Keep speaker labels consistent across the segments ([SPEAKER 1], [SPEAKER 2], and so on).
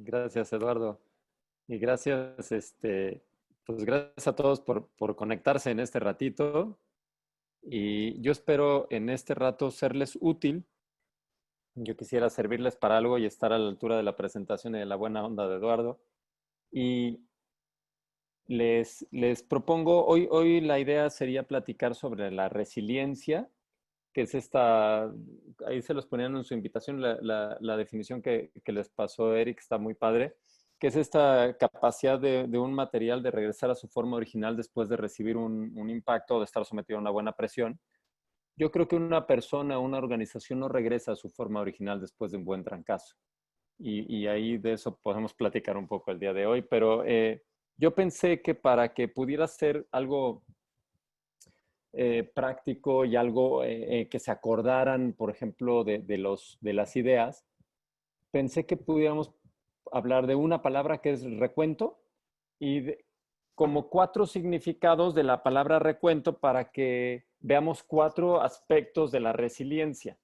[SPEAKER 1] Gracias, Eduardo. Y gracias, pues gracias a todos por conectarse en este ratito. Y yo espero en este rato serles útil. Yo quisiera servirles para algo y estar a la altura de la presentación y de la buena onda de Eduardo. Y les propongo, hoy la idea sería platicar sobre la resiliencia, que es esta, ahí se los ponían en su invitación, la definición que les pasó Eric, está muy padre, que es esta capacidad de un material de regresar a su forma original después de recibir un impacto o de estar sometido a una buena presión. Yo creo que una persona, una organización no regresa a su forma original después de un buen trancazo. Y ahí de eso podemos platicar un poco el día de hoy, pero yo pensé que para que pudiera ser algo práctico y algo que se acordaran, por ejemplo, de las ideas, pensé que pudiéramos hablar de una palabra que es recuento y como cuatro significados de la palabra recuento para que veamos cuatro aspectos de la resiliencia.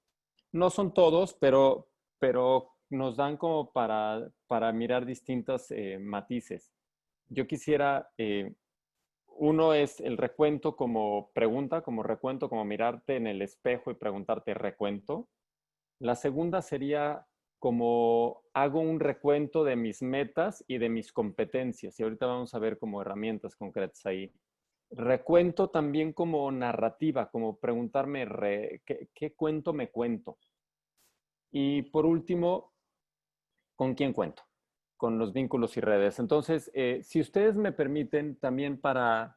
[SPEAKER 1] No son todos, pero nos dan como para mirar distintos matices. Yo quisiera uno es el recuento como pregunta, como recuento, como mirarte en el espejo y preguntarte recuento. La segunda sería como hago un recuento de mis metas y de mis competencias. Y ahorita vamos a ver como herramientas concretas ahí. Recuento también como narrativa, como preguntarme ¿qué cuento me cuento? Y por último, ¿con quién cuento? Con los vínculos y redes. Entonces, si ustedes me permiten, también para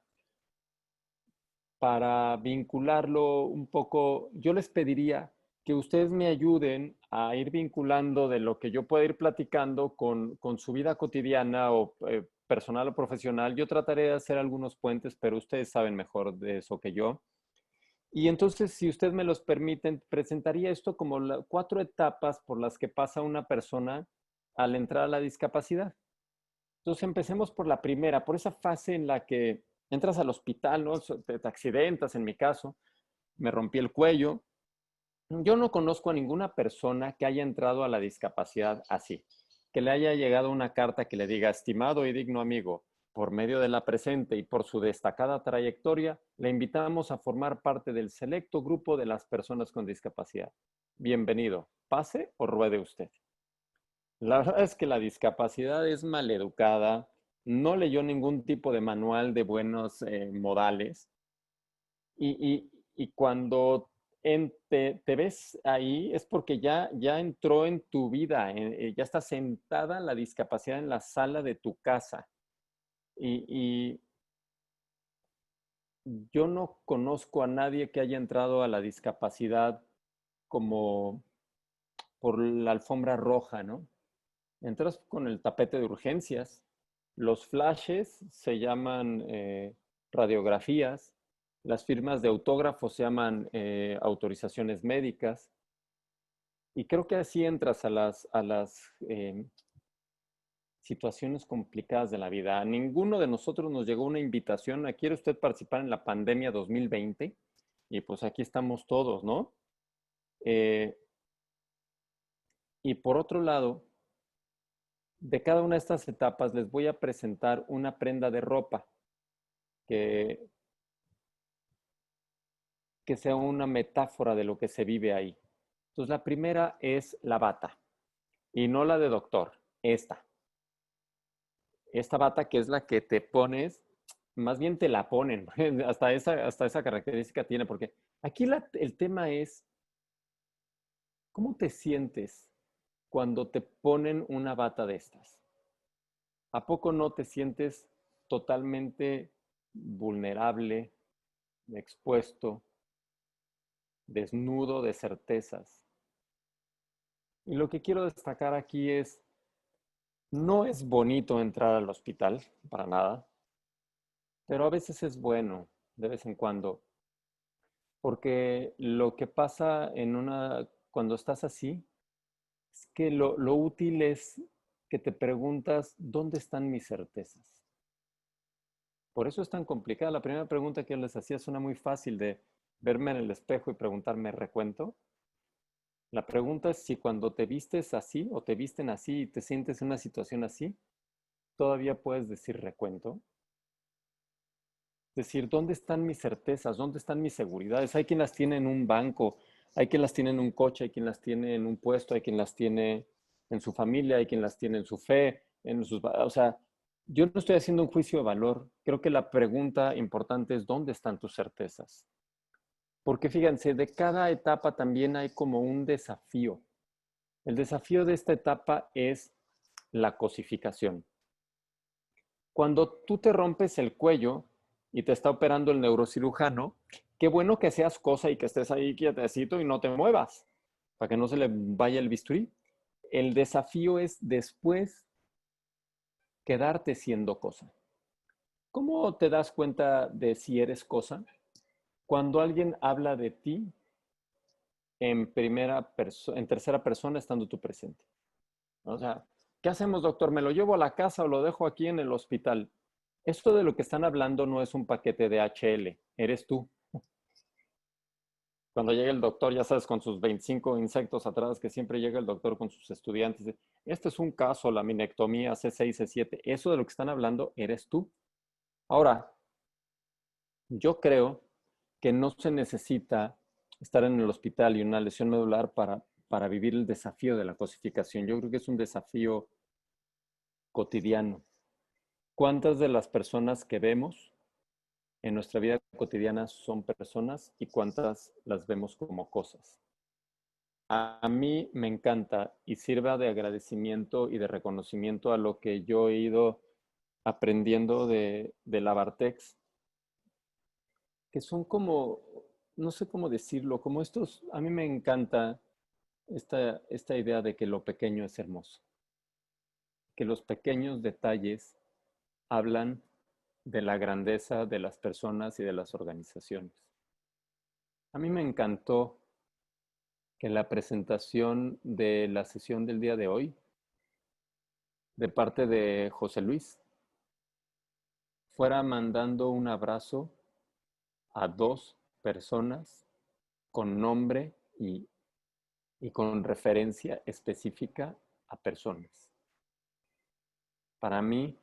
[SPEAKER 1] vincularlo un poco, yo les pediría que ustedes me ayuden a ir vinculando de lo que yo pueda ir platicando con su vida cotidiana o personal o profesional. Yo trataré de hacer algunos puentes, pero ustedes saben mejor de eso que yo. Y entonces, si ustedes me los permiten, presentaría esto como cuatro etapas por las que pasa una persona al entrar a la discapacidad. Entonces empecemos por la primera, por esa fase en la que entras al hospital, ¿no? Te accidentas, en mi caso, me rompí el cuello. Yo no conozco a ninguna persona que haya entrado a la discapacidad así, que le haya llegado una carta que le diga, estimado y digno amigo, por medio de la presente y por su destacada trayectoria, le invitamos a formar parte del selecto grupo de las personas con discapacidad. Bienvenido, pase o ruede usted. La verdad es que la discapacidad es maleducada, no leyó ningún tipo de manual de buenos modales y cuando te ves ahí es porque ya entró en tu vida, ya está sentada la discapacidad en la sala de tu casa. Y yo no conozco a nadie que haya entrado a la discapacidad como por la alfombra roja, ¿no? Entras con el tapete de urgencias. Los flashes se llaman radiografías. Las firmas de autógrafos se llaman autorizaciones médicas. Y creo que así entras a las situaciones complicadas de la vida. A ninguno de nosotros nos llegó una invitación a ¿quiere usted participar en la pandemia 2020? Y pues aquí estamos todos, ¿no? Eh, y por otro lado, de cada una de estas etapas les voy a presentar una prenda de ropa que, que sea una metáfora de lo que se vive ahí. Entonces, la primera es la bata, y no la de doctor, esta. Esta bata que es la que te pones, más bien te la ponen, hasta esa característica tiene, porque aquí el tema es, ¿cómo te sientes cuando te ponen una bata de estas? ¿A poco no te sientes totalmente vulnerable, expuesto, desnudo de certezas? Y lo que quiero destacar aquí es, no es bonito entrar al hospital, para nada, pero a veces es bueno, de vez en cuando, porque lo que pasa cuando estás así, es que lo útil es que te preguntas, ¿dónde están mis certezas? Por eso es tan complicada. La primera pregunta que yo les hacía suena muy fácil de verme en el espejo y preguntarme, ¿recuento? La pregunta es si cuando te vistes así o te visten así y te sientes en una situación así, todavía puedes decir recuento. Es decir, ¿dónde están mis certezas? ¿Dónde están mis seguridades? Hay quien las tiene en un banco, hay quien las tiene en un coche, hay quien las tiene en un puesto, hay quien las tiene en su familia, hay quien las tiene en su fe, en sus... O sea, yo no estoy haciendo un juicio de valor. Creo que la pregunta importante es ¿dónde están tus certezas? Porque fíjense, de cada etapa también hay como un desafío. El desafío de esta etapa es la cosificación. Cuando tú te rompes el cuello y te está operando el neurocirujano, qué bueno que seas cosa y que estés ahí quietecito y no te muevas para que no se le vaya el bisturí. El desafío es después quedarte siendo cosa. ¿Cómo te das cuenta de si eres cosa? Cuando alguien habla de ti en tercera persona estando tú presente. O sea, ¿qué hacemos, doctor? ¿Me lo llevo a la casa o lo dejo aquí en el hospital? Esto de lo que están hablando no es un paquete de HL, eres tú. Cuando llega el doctor, ya sabes, con sus 25 insectos atrás, que siempre llega el doctor con sus estudiantes. Este es un caso, la minectomía C6, C7. Eso de lo que están hablando, eres tú. Ahora, yo creo que no se necesita estar en el hospital y una lesión medular para vivir el desafío de la cosificación. Yo creo que es un desafío cotidiano. ¿Cuántas de las personas que vemos en nuestra vida cotidiana son personas y cuántas las vemos como cosas? A mí me encanta y sirva de agradecimiento y de reconocimiento a lo que yo he ido aprendiendo de la Bartex, que son como, no sé cómo decirlo, como estos, a mí me encanta esta idea de que lo pequeño es hermoso, que los pequeños detalles hablan de la grandeza de las personas y de las organizaciones. A mí me encantó que la presentación de la sesión del día de hoy, de parte de José Luis, fuera mandando un abrazo a dos personas con nombre y con referencia específica a personas. Para mí,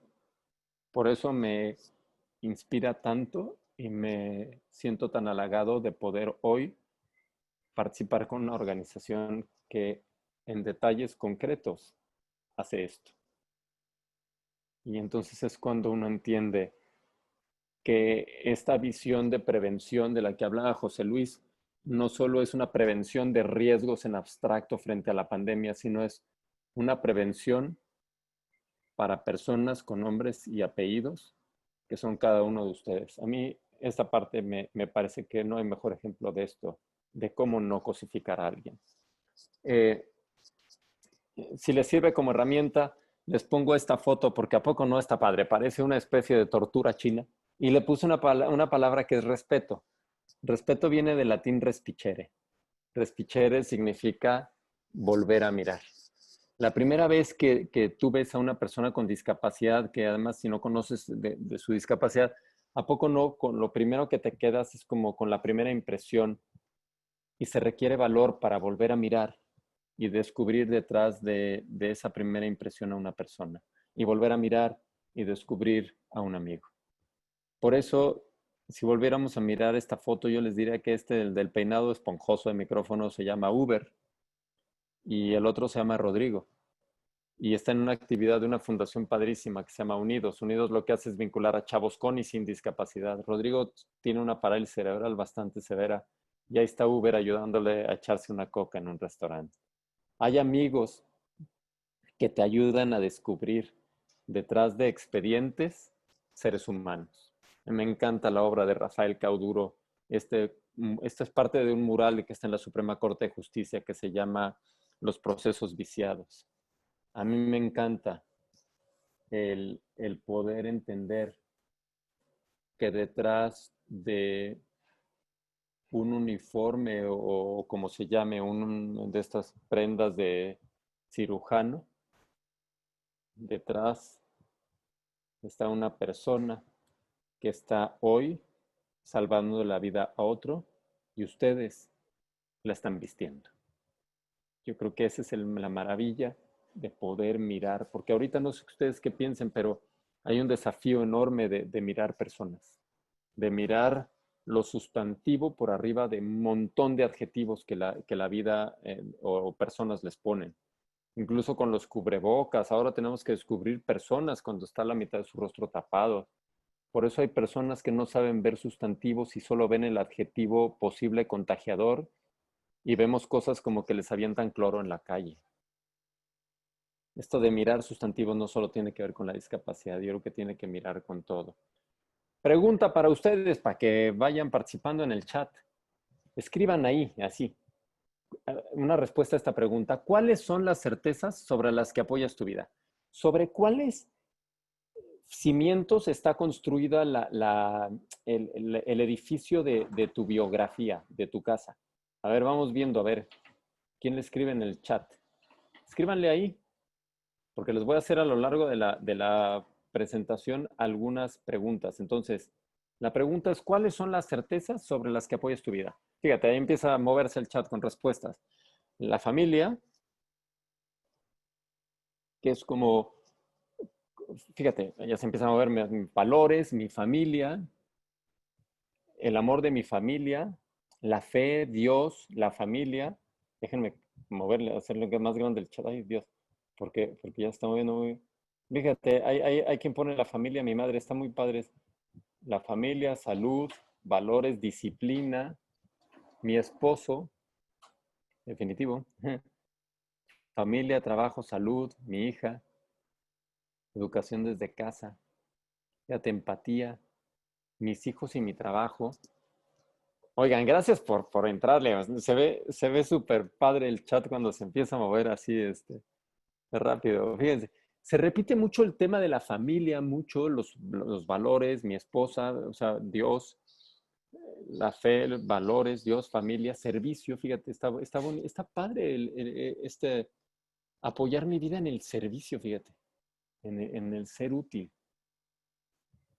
[SPEAKER 1] por eso me inspira tanto y me siento tan halagado de poder hoy participar con una organización que en detalles concretos hace esto. Y entonces es cuando uno entiende que esta visión de prevención de la que hablaba José Luis no solo es una prevención de riesgos en abstracto frente a la pandemia, sino es una prevención para personas con nombres y apellidos que son cada uno de ustedes. A mí esta parte me parece que no hay mejor ejemplo de esto, de cómo no cosificar a alguien. Eh, si les sirve como herramienta, les pongo esta foto porque a poco no está padre, parece una especie de tortura china. Y le puse una palabra que es respeto. Respeto viene del latín respicere. Respicere significa volver a mirar. La primera vez que tú ves a una persona con discapacidad, que además si no conoces de su discapacidad, ¿a poco no? Con lo primero que te quedas es como con la primera impresión y se requiere valor para volver a mirar y descubrir detrás de esa primera impresión a una persona y volver a mirar y descubrir a un amigo. Por eso, si volviéramos a mirar esta foto, yo les diría que este del peinado esponjoso de micrófono se llama Uber y el otro se llama Rodrigo. Y está en una actividad de una fundación padrísima que se llama Unidos. Unidos lo que hace es vincular a chavos con y sin discapacidad. Rodrigo tiene una parálisis cerebral bastante severa y ahí está Uber ayudándole a echarse una coca en un restaurante. Hay amigos que te ayudan a descubrir detrás de expedientes seres humanos. Me encanta la obra de Rafael Cauduro. Esto es parte de un mural que está en la Suprema Corte de Justicia que se llama Los procesos viciados. A mí me encanta el poder entender que detrás de un uniforme o como se llame, de estas prendas de cirujano, detrás está una persona que está hoy salvando la vida a otro y ustedes la están vistiendo. Yo creo que esa es la maravilla de poder mirar, porque ahorita no sé ustedes qué piensen, pero hay un desafío enorme de mirar personas, de mirar lo sustantivo por arriba de un montón de adjetivos que la vida o personas les ponen. Incluso con los cubrebocas, ahora tenemos que descubrir personas cuando está la mitad de su rostro tapado. Por eso hay personas que no saben ver sustantivos y solo ven el adjetivo posible contagiador y vemos cosas como que les avientan cloro en la calle. Esto de mirar sustantivos no solo tiene que ver con la discapacidad, yo creo que tiene que mirar con todo. Pregunta para ustedes, para que vayan participando en el chat. Escriban ahí, así, una respuesta a esta pregunta. ¿Cuáles son las certezas sobre las que apoyas tu vida? ¿Sobre cuáles cimientos está construida el edificio de tu biografía, de tu casa? A ver, vamos viendo, a ver, ¿quién le escribe en el chat? Escríbanle ahí, porque les voy a hacer a lo largo de la presentación algunas preguntas. Entonces, la pregunta es, ¿cuáles son las certezas sobre las que apoyas tu vida? Fíjate, ahí empieza a moverse el chat con respuestas. La familia, que es como, fíjate, ya se empiezan a mover mis valores, mi familia, el amor de mi familia, la fe, Dios, la familia. Déjenme moverle, hacerlo más grande el chat. Ay, Dios, porque ya está moviendo muy... Fíjate, hay quien pone la familia, mi madre, está muy padre. La familia, salud, valores, disciplina, mi esposo, definitivo. Familia, trabajo, salud, mi hija, educación desde casa, fíjate, empatía, mis hijos y mi trabajo. Oigan, gracias por entrarle. Se ve súper padre el chat cuando se empieza a mover así, rápido. Fíjense, se repite mucho el tema de la familia, mucho los valores, mi esposa, o sea, Dios, la fe, los valores, Dios, familia, servicio. Fíjate, está padre apoyar mi vida en el servicio, fíjate, en el ser útil.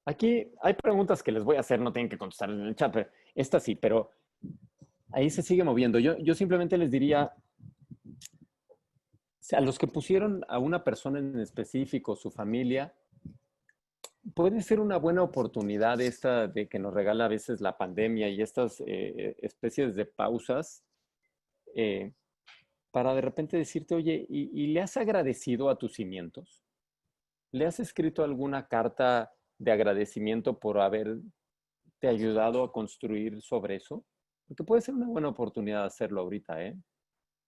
[SPEAKER 1] Aquí hay preguntas que les voy a hacer, no tienen que contestar en el chat, pero esta sí, pero ahí se sigue moviendo. Yo simplemente les diría, a los que pusieron a una persona en específico, su familia, puede ser una buena oportunidad esta de que nos regala a veces la pandemia y estas especies de pausas eh, para de repente decirte, oye, ¿y le has agradecido a tus cimientos? ¿Le has escrito alguna carta de agradecimiento por haberte ayudado a construir sobre eso? Porque puede ser una buena oportunidad hacerlo ahorita, ¿eh?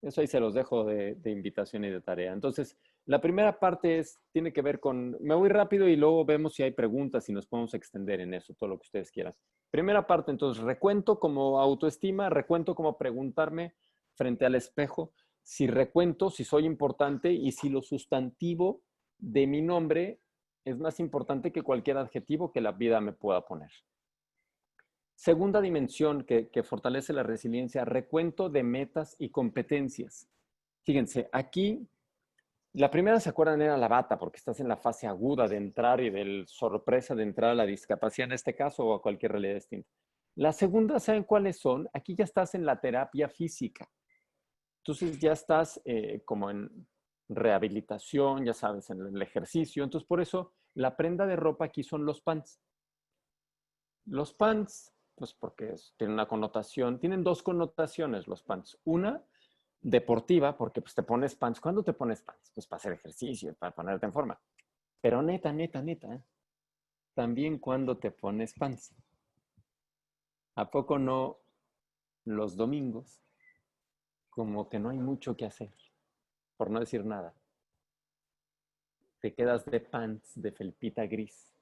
[SPEAKER 1] Eso ahí se los dejo de invitación y de tarea. Entonces, la primera parte tiene que ver con, me voy rápido y luego vemos si hay preguntas y nos podemos extender en eso, todo lo que ustedes quieran. Primera parte, entonces, recuento como autoestima, recuento como preguntarme frente al espejo, si recuento, si soy importante y si lo sustantivo de mi nombre es más importante que cualquier adjetivo que la vida me pueda poner. Segunda dimensión que fortalece la resiliencia, recuento de metas y competencias. Fíjense, aquí la primera, ¿se acuerdan? Era la bata, porque estás en la fase aguda de entrar y de sorpresa de entrar a la discapacidad en este caso o a cualquier realidad distinta. La segunda, ¿saben cuáles son? Aquí ya estás en la terapia física. Entonces ya estás como en rehabilitación, ya sabes, en el ejercicio. Entonces por eso la prenda de ropa aquí son los pants. Los pants, pues porque tienen una connotación, tienen dos connotaciones los pants. Una, deportiva, porque pues te pones pants. ¿Cuándo te pones pants? Pues para hacer ejercicio, para ponerte en forma. Pero neta, neta, neta, también cuando te pones pants. ¿A poco no los domingos? Como que no hay mucho que hacer, por no decir nada. Te quedas de pants, de felpita gris.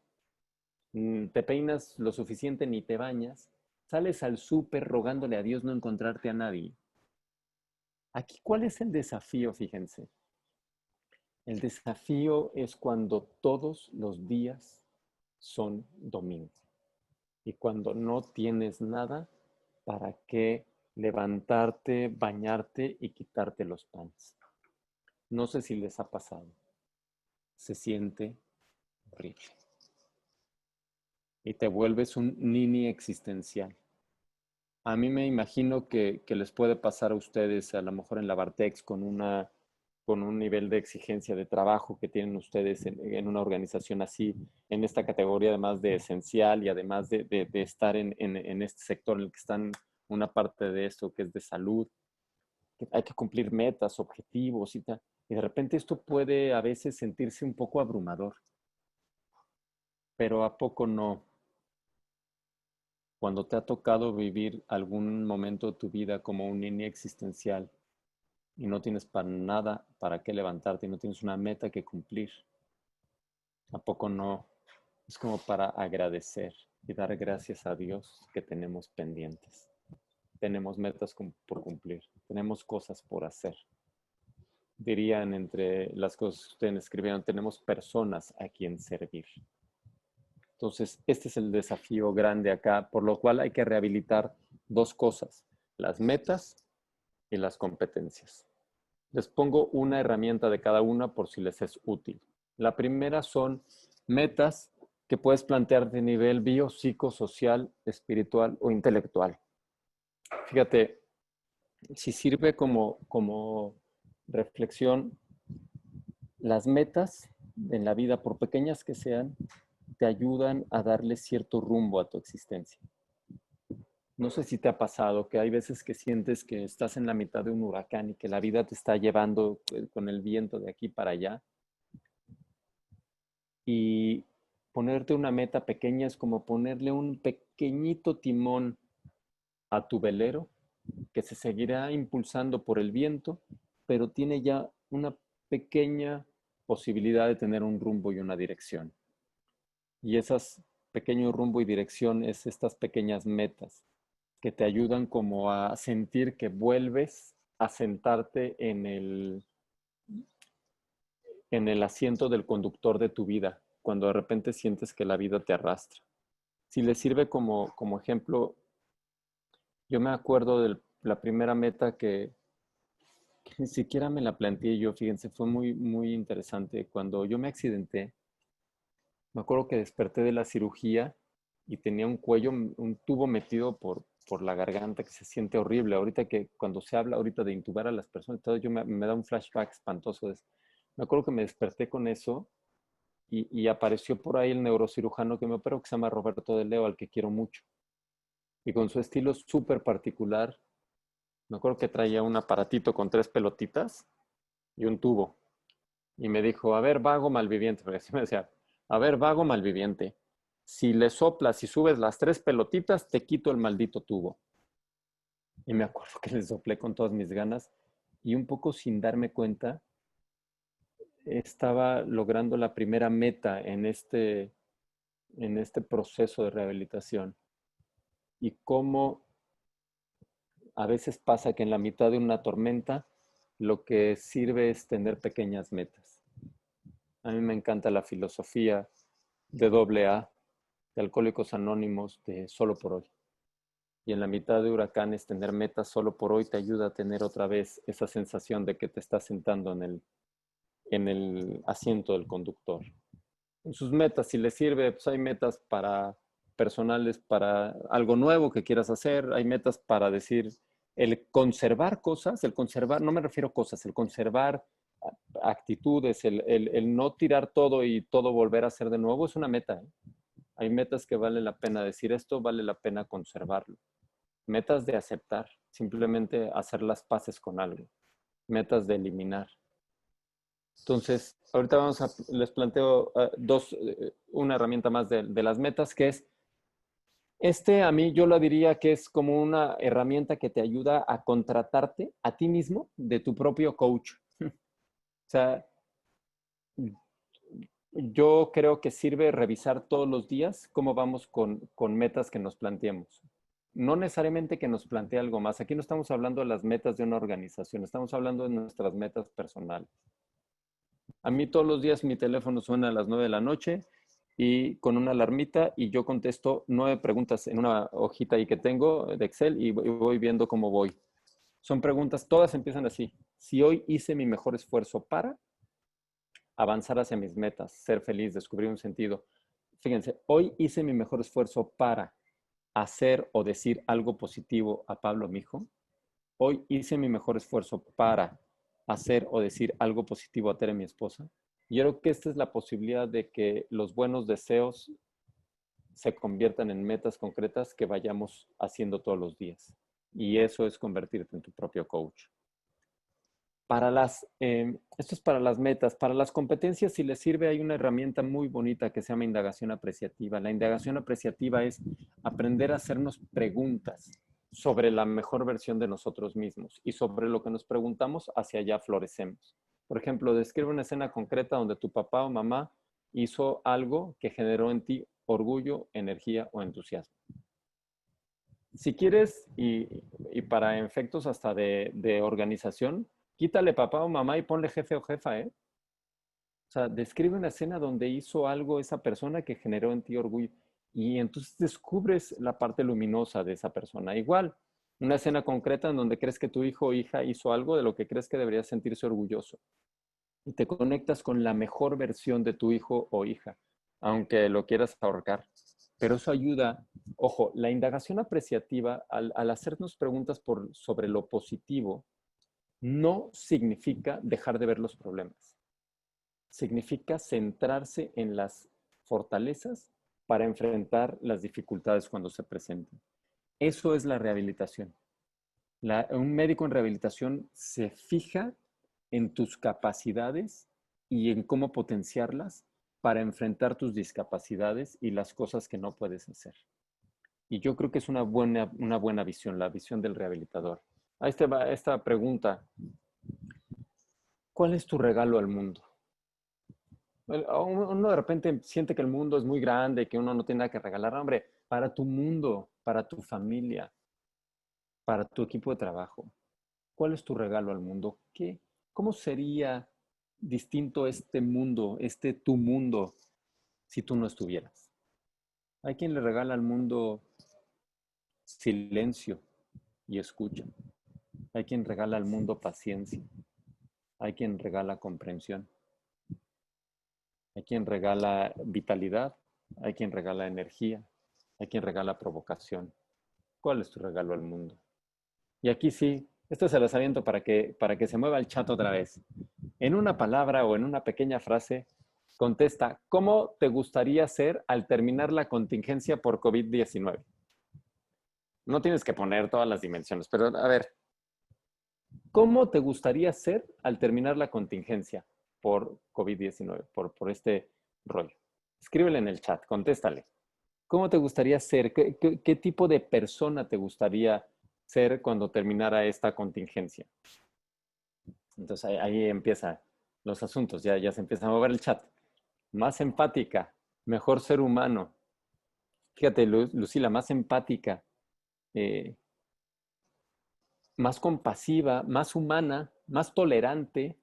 [SPEAKER 1] Te peinas lo suficiente, ni te bañas. Sales al súper rogándole a Dios no encontrarte a nadie. Aquí, ¿cuál es el desafío? Fíjense. El desafío es cuando todos los días son domingo y cuando no tienes nada para qué levantarte, bañarte y quitarte los pants. No sé si les ha pasado. Se siente horrible. Y te vuelves un nini existencial. A mí me imagino que les puede pasar a ustedes, a lo mejor en la Bartex, con un nivel de exigencia de trabajo que tienen ustedes en una organización así, en esta categoría, además de esencial y además de estar en este sector en el que están una parte de esto que es de salud, que hay que cumplir metas, objetivos y tal. Y de repente esto puede a veces sentirse un poco abrumador, pero ¿a poco no? Cuando te ha tocado vivir algún momento de tu vida como un niño existencial y no tienes para nada para qué levantarte y no tienes una meta que cumplir, ¿a poco no? Es como para agradecer y dar gracias a Dios que tenemos pendientes. Tenemos metas por cumplir, tenemos cosas por hacer. Dirían entre las cosas que ustedes escribieron, tenemos personas a quien servir. Entonces, este es el desafío grande acá, por lo cual hay que rehabilitar dos cosas, las metas y las competencias. Les pongo una herramienta de cada una por si les es útil. La primera son metas que puedes plantear de nivel biopsicosocial, espiritual o intelectual. Fíjate, si sirve como reflexión, las metas en la vida, por pequeñas que sean, te ayudan a darle cierto rumbo a tu existencia. No sé si te ha pasado que hay veces que sientes que estás en la mitad de un huracán y que la vida te está llevando con el viento de aquí para allá. Y ponerte una meta pequeña es como ponerle un pequeñito timón a tu velero que se seguirá impulsando por el viento, pero tiene ya una pequeña posibilidad de tener un rumbo y una dirección. Y esas pequeños rumbo y dirección es estas pequeñas metas que te ayudan como a sentir que vuelves a sentarte en el asiento del conductor de tu vida, cuando de repente sientes que la vida te arrastra. Si les sirve como ejemplo, yo me acuerdo de la primera meta que ni siquiera me la planteé yo, fíjense, fue muy interesante. Cuando yo me accidenté, me acuerdo que desperté de la cirugía y tenía un cuello, un tubo metido por la garganta que se siente horrible. Ahorita que cuando se habla ahorita de intubar a las personas, todo yo me da un flashback espantoso. Me acuerdo que me desperté con eso y apareció por ahí el neurocirujano que me operó, que se llama Roberto de Leo, al que quiero mucho. Y con su estilo súper particular, me acuerdo que traía un aparatito con 3 pelotitas y un tubo. Y me dijo, a ver, vago malviviente, porque así me decía, a ver, vago malviviente, si le soplas y subes las 3 pelotitas, te quito el maldito tubo. Y me acuerdo que le soplé con todas mis ganas y un poco sin darme cuenta, estaba logrando la primera meta en este proceso de rehabilitación. Y cómo a veces pasa que en la mitad de una tormenta lo que sirve es tener pequeñas metas. A mí me encanta la filosofía de AA, de Alcohólicos Anónimos, de Solo por Hoy. Y en la mitad de huracanes, tener metas solo por hoy te ayuda a tener otra vez esa sensación de que te estás sentando en el asiento del conductor. En sus metas, si les sirve, pues hay metas para personales, para algo nuevo que quieras hacer, hay metas para decir, el conservar cosas, el conservar, no me refiero a cosas, el conservar actitudes, el no tirar todo y todo volver a hacer de nuevo es una meta. ¿Eh? Hay metas que vale la pena decir esto, vale la pena conservarlo. Metas de aceptar, simplemente hacer las paces con algo. Metas de eliminar. Entonces, ahorita les planteo una herramienta más de las metas, que es, a mí yo lo diría que es como una herramienta que te ayuda a contratarte a ti mismo de tu propio coach. O sea, yo creo que sirve revisar todos los días cómo vamos con metas que nos planteemos. No necesariamente que nos plantee algo más. Aquí no estamos hablando de las metas de una organización, estamos hablando de nuestras metas personales. A mí todos los días mi teléfono suena a las 9 de la noche y con una alarmita y yo contesto 9 preguntas en una hojita ahí que tengo de Excel y voy viendo cómo voy. Son preguntas, todas empiezan así. Si hoy hice mi mejor esfuerzo para avanzar hacia mis metas, ser feliz, descubrir un sentido. Fíjense, hoy hice mi mejor esfuerzo para hacer o decir algo positivo a Pablo, mi hijo. Hoy hice mi mejor esfuerzo para hacer o decir algo positivo a Tere, mi esposa. Yo creo que esta es la posibilidad de que los buenos deseos se conviertan en metas concretas que vayamos haciendo todos los días. Y eso es convertirte en tu propio coach. Esto es para las metas. Para las competencias, si les sirve, hay una herramienta muy bonita que se llama indagación apreciativa. La indagación apreciativa es aprender a hacernos preguntas sobre la mejor versión de nosotros mismos y sobre lo que nos preguntamos, hacia allá florecemos. Por ejemplo, describe una escena concreta donde tu papá o mamá hizo algo que generó en ti orgullo, energía o entusiasmo. Si quieres, y para efectos hasta de organización, quítale papá o mamá y ponle jefe o jefa, ¿eh? O sea, describe una escena donde hizo algo esa persona que generó en ti orgullo. Y entonces descubres la parte luminosa de esa persona. Igual, una escena concreta en donde crees que tu hijo o hija hizo algo de lo que crees que debería sentirse orgulloso. Y te conectas con la mejor versión de tu hijo o hija, aunque lo quieras ahorcar. Pero eso ayuda, ojo, la indagación apreciativa, al hacernos preguntas sobre lo positivo, no significa dejar de ver los problemas. Significa centrarse en las fortalezas para enfrentar las dificultades cuando se presenten. Eso es la rehabilitación. Un médico en rehabilitación se fija en tus capacidades y en cómo potenciarlas para enfrentar tus discapacidades y las cosas que no puedes hacer. Y yo creo que es una buena visión, la visión del rehabilitador. Ahí va esta pregunta. ¿Cuál es tu regalo al mundo? Uno de repente siente que el mundo es muy grande, que uno no tiene nada que regalar. Hombre, para tu mundo, para tu familia, para tu equipo de trabajo. ¿Cuál es tu regalo al mundo? ¿Cómo sería distinto este mundo, tu mundo, si tú no estuvieras? Hay quien le regala al mundo silencio y escucha. Hay quien regala al mundo paciencia. Hay quien regala comprensión. Hay quien regala vitalidad. Hay quien regala energía. Hay quien regala provocación. ¿Cuál es tu regalo al mundo? Y aquí sí, esto se los aviento para que se mueva el chat otra vez. En una palabra o en una pequeña frase, contesta, ¿cómo te gustaría ser al terminar la contingencia por COVID-19? No tienes que poner todas las dimensiones, pero a ver, ¿cómo te gustaría ser al terminar la contingencia por COVID-19, por este rollo? Escríbele en el chat, contéstale. ¿Cómo te gustaría ser? ¿Qué tipo de persona te gustaría ser cuando terminara esta contingencia? Entonces ahí empiezan los asuntos, ya se empieza a mover el chat. Más empática, mejor ser humano. Fíjate, Lucila, más empática, eh, más compasiva, más humana, más tolerante.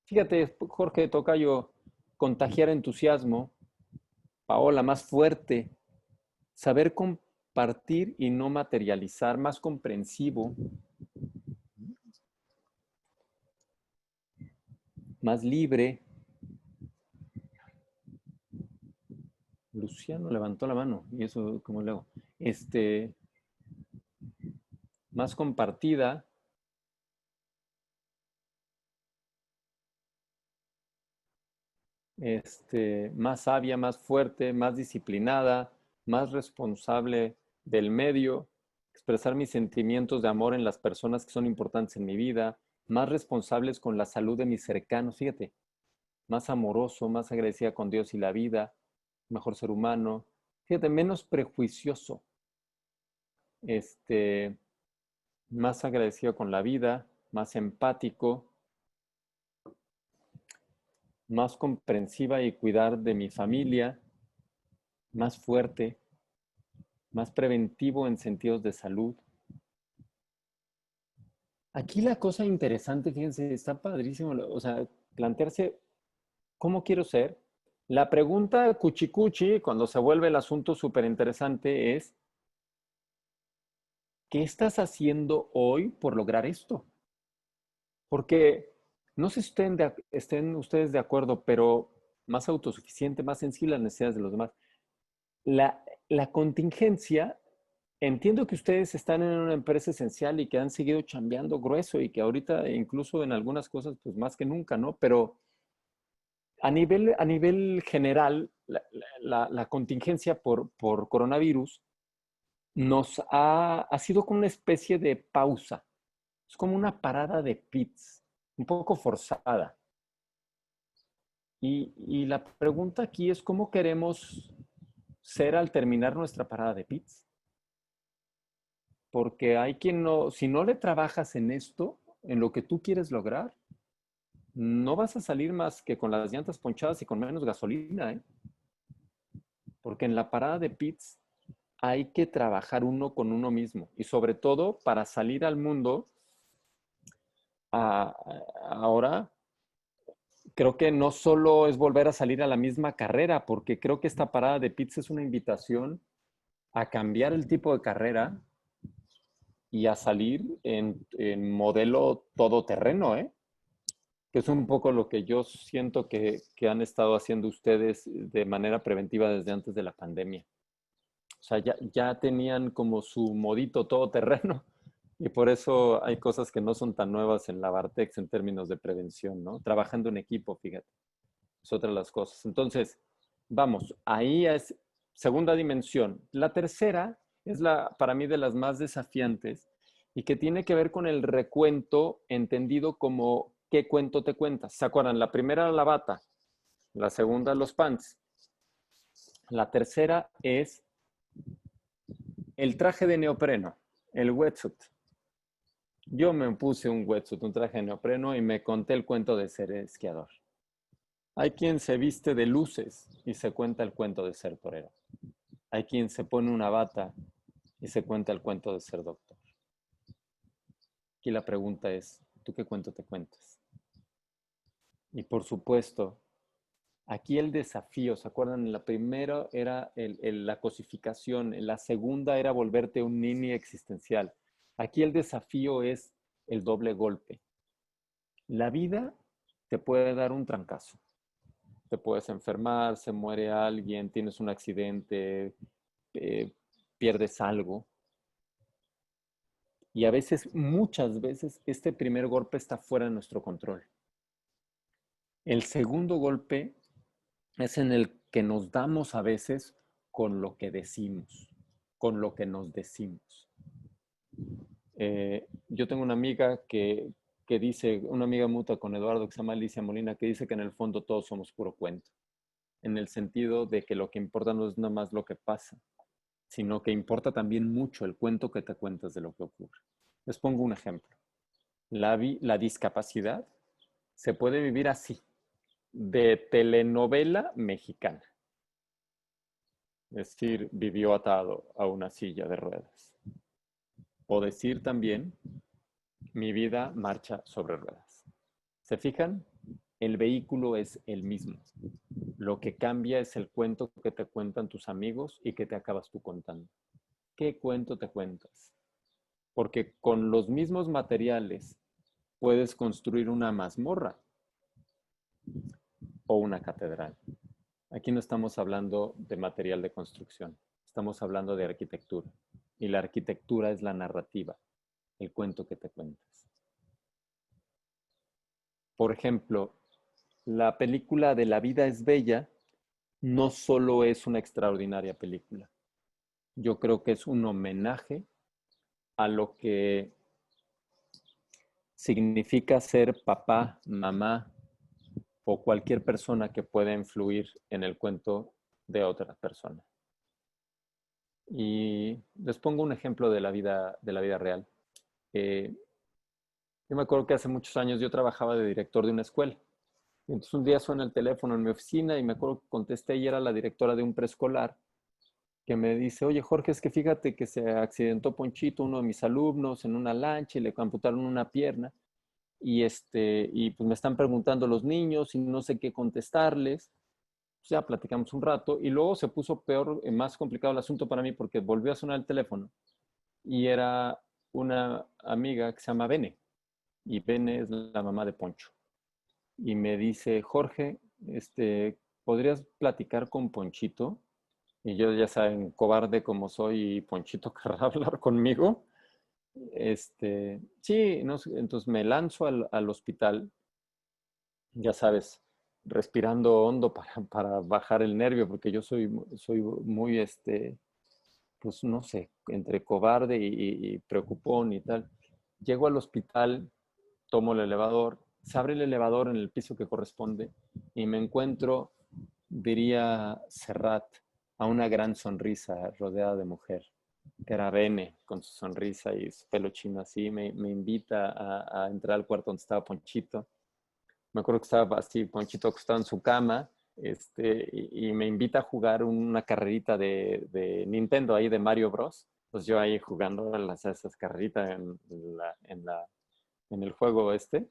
[SPEAKER 1] Fíjate, Jorge Tocayo, contagiar entusiasmo. Paola, más fuerte, saber compartir y no materializar, más comprensivo, más libre. Luciano levantó la mano, y eso, ¿cómo le hago? Más compartida, más sabia, más fuerte, más disciplinada, más responsable del medio, expresar mis sentimientos de amor en las personas que son importantes en mi vida, más responsables con la salud de mis cercanos, fíjate, más amoroso, más agradecida con Dios y la vida, mejor ser humano, fíjate, menos prejuicioso, más agradecido con la vida, más empático, más comprensiva y cuidar de mi familia, más fuerte, más preventivo en sentidos de salud. Aquí la cosa interesante, fíjense, está padrísimo, o sea, plantearse cómo quiero ser. La pregunta cuchicuchi, cuando se vuelve el asunto súper interesante, es, ¿qué estás haciendo hoy por lograr esto? Porque no sé si estén ustedes de acuerdo, pero más autosuficiente, más sensible a las necesidades de los demás. La contingencia entiendo que ustedes están en una empresa esencial y que han seguido chambeando grueso y que ahorita incluso en algunas cosas, pues más que nunca, ¿no? Pero a nivel general, la contingencia por coronavirus ha sido como una especie de pausa. Es como una parada de pits, un poco forzada. Y la pregunta aquí es cómo queremos ser al terminar nuestra parada de pits. Porque hay quien no, si no le trabajas en esto, en lo que tú quieres lograr, no vas a salir más que con las llantas ponchadas y con menos gasolina, ¿eh? Porque en la parada de pits hay que trabajar uno con uno mismo y sobre todo para salir al mundo a, ahora creo que no solo es volver a salir a la misma carrera, porque creo que esta parada de pits es una invitación a cambiar el tipo de carrera y a salir en modelo todoterreno, ¿eh? Que es un poco lo que yo siento que han estado haciendo ustedes de manera preventiva desde antes de la pandemia. O sea, ya tenían como su modito todoterreno y por eso hay cosas que no son tan nuevas en la Bartex en términos de prevención, ¿no? Trabajando en equipo, fíjate, es otra de las cosas. Entonces, vamos, ahí es segunda dimensión. La tercera es para mí de las más desafiantes y que tiene que ver con el recuento entendido como qué cuento te cuentas. ¿Se acuerdan? La primera la bata, la segunda los pants, la tercera es el traje de neopreno, el wetsuit. Yo me puse un wetsuit, un traje de neopreno y me conté el cuento de ser esquiador. Hay quien se viste de luces y se cuenta el cuento de ser torero. Hay quien se pone una bata y se cuenta el cuento de ser doctor. Aquí la pregunta es, ¿tú qué cuento te cuentas? Y por supuesto, aquí el desafío, ¿se acuerdan? La primera era la cosificación, la segunda era volverte un nini existencial. Aquí el desafío es el doble golpe. La vida te puede dar un trancazo. Te puedes enfermar, se muere alguien, tienes un accidente, eh, pierdes algo. Y a veces, muchas veces, este primer golpe está fuera de nuestro control. El segundo golpe es en el que nos damos a veces con lo que decimos, con lo que nos decimos. Yo tengo una amiga que dice, una amiga mutua con Eduardo, que se llama Alicia Molina, que dice que en el fondo todos somos puro cuento, en el sentido de que lo que importa no es nada más lo que pasa, sino que importa también mucho el cuento que te cuentas de lo que ocurre. Les pongo un ejemplo. La discapacidad se puede vivir así, de telenovela mexicana. Es decir, vivió atado a una silla de ruedas. O decir también, mi vida marcha sobre ruedas. ¿Se fijan? El vehículo es el mismo. Lo que cambia es el cuento que te cuentan tus amigos y que te acabas tú contando. ¿Qué cuento te cuentas? Porque con los mismos materiales puedes construir una mazmorra o una catedral. Aquí no estamos hablando de material de construcción, estamos hablando de arquitectura. Y la arquitectura es la narrativa, el cuento que te cuentas. Por ejemplo, la película de La vida es bella no solo es una extraordinaria película, yo creo que es un homenaje a lo que significa ser papá, mamá o cualquier persona que pueda influir en el cuento de otra persona. Y les pongo un ejemplo de la vida real. Eh, yo me acuerdo que hace muchos años yo trabajaba de director de una escuela. Y entonces un día suena el teléfono en mi oficina y me acuerdo que contesté y era la directora de un preescolar que me dice, oye Jorge, es que fíjate que se accidentó Ponchito, uno de mis alumnos, en una lancha y le amputaron una pierna. Y pues me están preguntando los niños y no sé qué contestarles. Pues ya platicamos un rato y luego se puso peor, más complicado el asunto para mí porque volvió a sonar el teléfono y era una amiga que se llama Bene y Bene es la mamá de Poncho. Y me dice, Jorge, ¿podrías platicar con Ponchito? Y yo, ya saben, cobarde como soy, y Ponchito querrá hablar conmigo. Sí, no sé, entonces me lanzo al hospital, ya sabes, respirando hondo para bajar el nervio, porque yo soy muy, pues no sé, entre cobarde y preocupón y tal. Llego al hospital, tomo el elevador, se abre el elevador en el piso que corresponde y me encuentro, diría Serrat, a una gran sonrisa rodeada de mujer, que era Bene, con su sonrisa y su pelo chino así, me invita a entrar al cuarto donde estaba Ponchito. Me acuerdo que estaba así, Ponchito acostado en su cama, y me invita a jugar una carrerita de Nintendo ahí de Mario Bros. Pues yo ahí jugando esas carreritas en el juego este.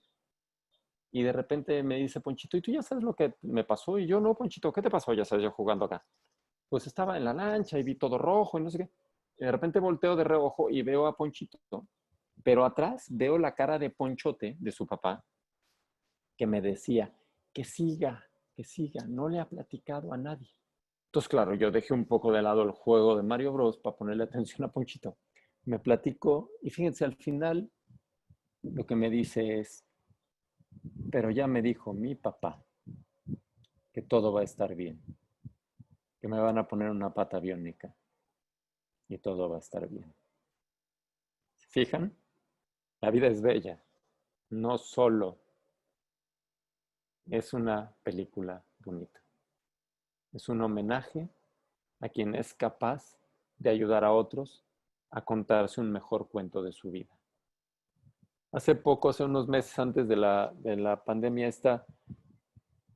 [SPEAKER 1] Y de repente me dice Ponchito, ¿y tú ya sabes lo que me pasó? Y yo, no, Ponchito, ¿qué te pasó? Ya sabes, yo jugando acá. Pues estaba en la lancha y vi todo rojo y no sé qué. Y de repente volteo de reojo y veo a Ponchito, pero atrás veo la cara de Ponchote, de su papá, que me decía que siga, no le ha platicado a nadie. Entonces, claro, yo dejé un poco de lado el juego de Mario Bros. Para ponerle atención a Ponchito. Me platicó y fíjense, al final lo que me dice es, pero ya me dijo mi papá que todo va a estar bien, que me van a poner una pata biónica y todo va a estar bien. ¿Se fijan? La vida es bella, no solo es una película bonita, es un homenaje a quien es capaz de ayudar a otros a contarse un mejor cuento de su vida. Hace poco, hace unos meses antes de la pandemia esta,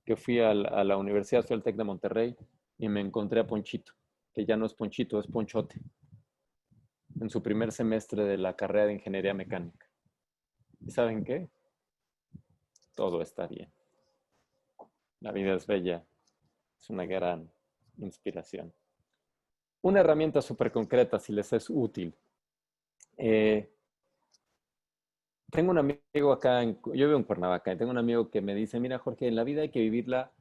[SPEAKER 1] que fui a la universidad, fui al TEC de Monterrey y me encontré a Ponchito, que ya no es Ponchito, es Ponchote, en su primer semestre de la carrera de Ingeniería Mecánica. ¿Y saben qué? Todo está bien. La vida es bella, es una gran inspiración. Una herramienta súper concreta, si les es útil. Eh, Tengo un amigo acá, yo vivo en Cuernavaca, y tengo un amigo que me dice, mira Jorge, en la vida hay que vivirla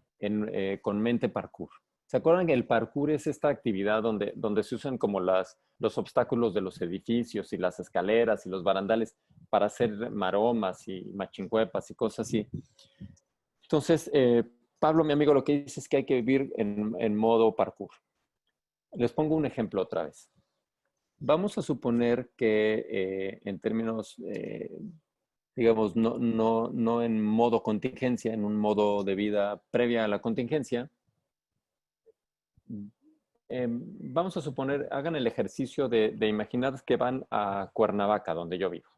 [SPEAKER 1] con mente parkour. ¿Se acuerdan que el parkour es esta actividad donde se usan como los obstáculos de los edificios y las escaleras y los barandales para hacer maromas y machincuepas y cosas así? Entonces, Pablo, mi amigo, lo que dice es que hay que vivir en modo parkour. Les pongo un ejemplo otra vez. Vamos a suponer que en términos, digamos, no en modo contingencia, en un modo de vida previa a la contingencia, vamos a suponer, hagan el ejercicio de imaginar que van a Cuernavaca, donde yo vivo.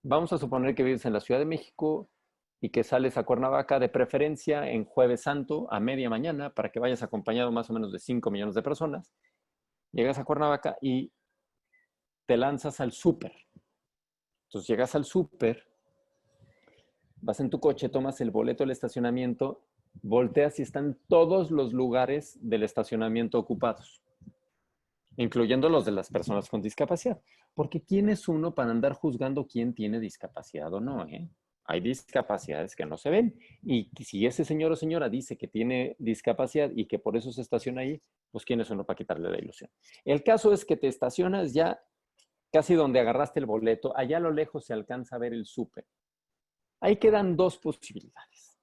[SPEAKER 1] Vamos a suponer que vives en la Ciudad de México y que sales a Cuernavaca de preferencia en Jueves Santo a media mañana para que vayas acompañado más o menos de 5 millones de personas. Llegas a Cuernavaca y te lanzas al súper. Entonces llegas al súper, vas en tu coche, tomas el boleto del estacionamiento, volteas y están todos los lugares del estacionamiento ocupados, incluyendo los de las personas con discapacidad. Porque ¿quién es uno para andar juzgando quién tiene discapacidad o no? Hay discapacidades que no se ven. Y si ese señor o señora dice que tiene discapacidad y que por eso se estaciona ahí, pues ¿quién es uno para quitarle la ilusión? El caso es que te estacionas ya casi donde agarraste el boleto, allá a lo lejos se alcanza a ver el súper. Ahí quedan dos posibilidades.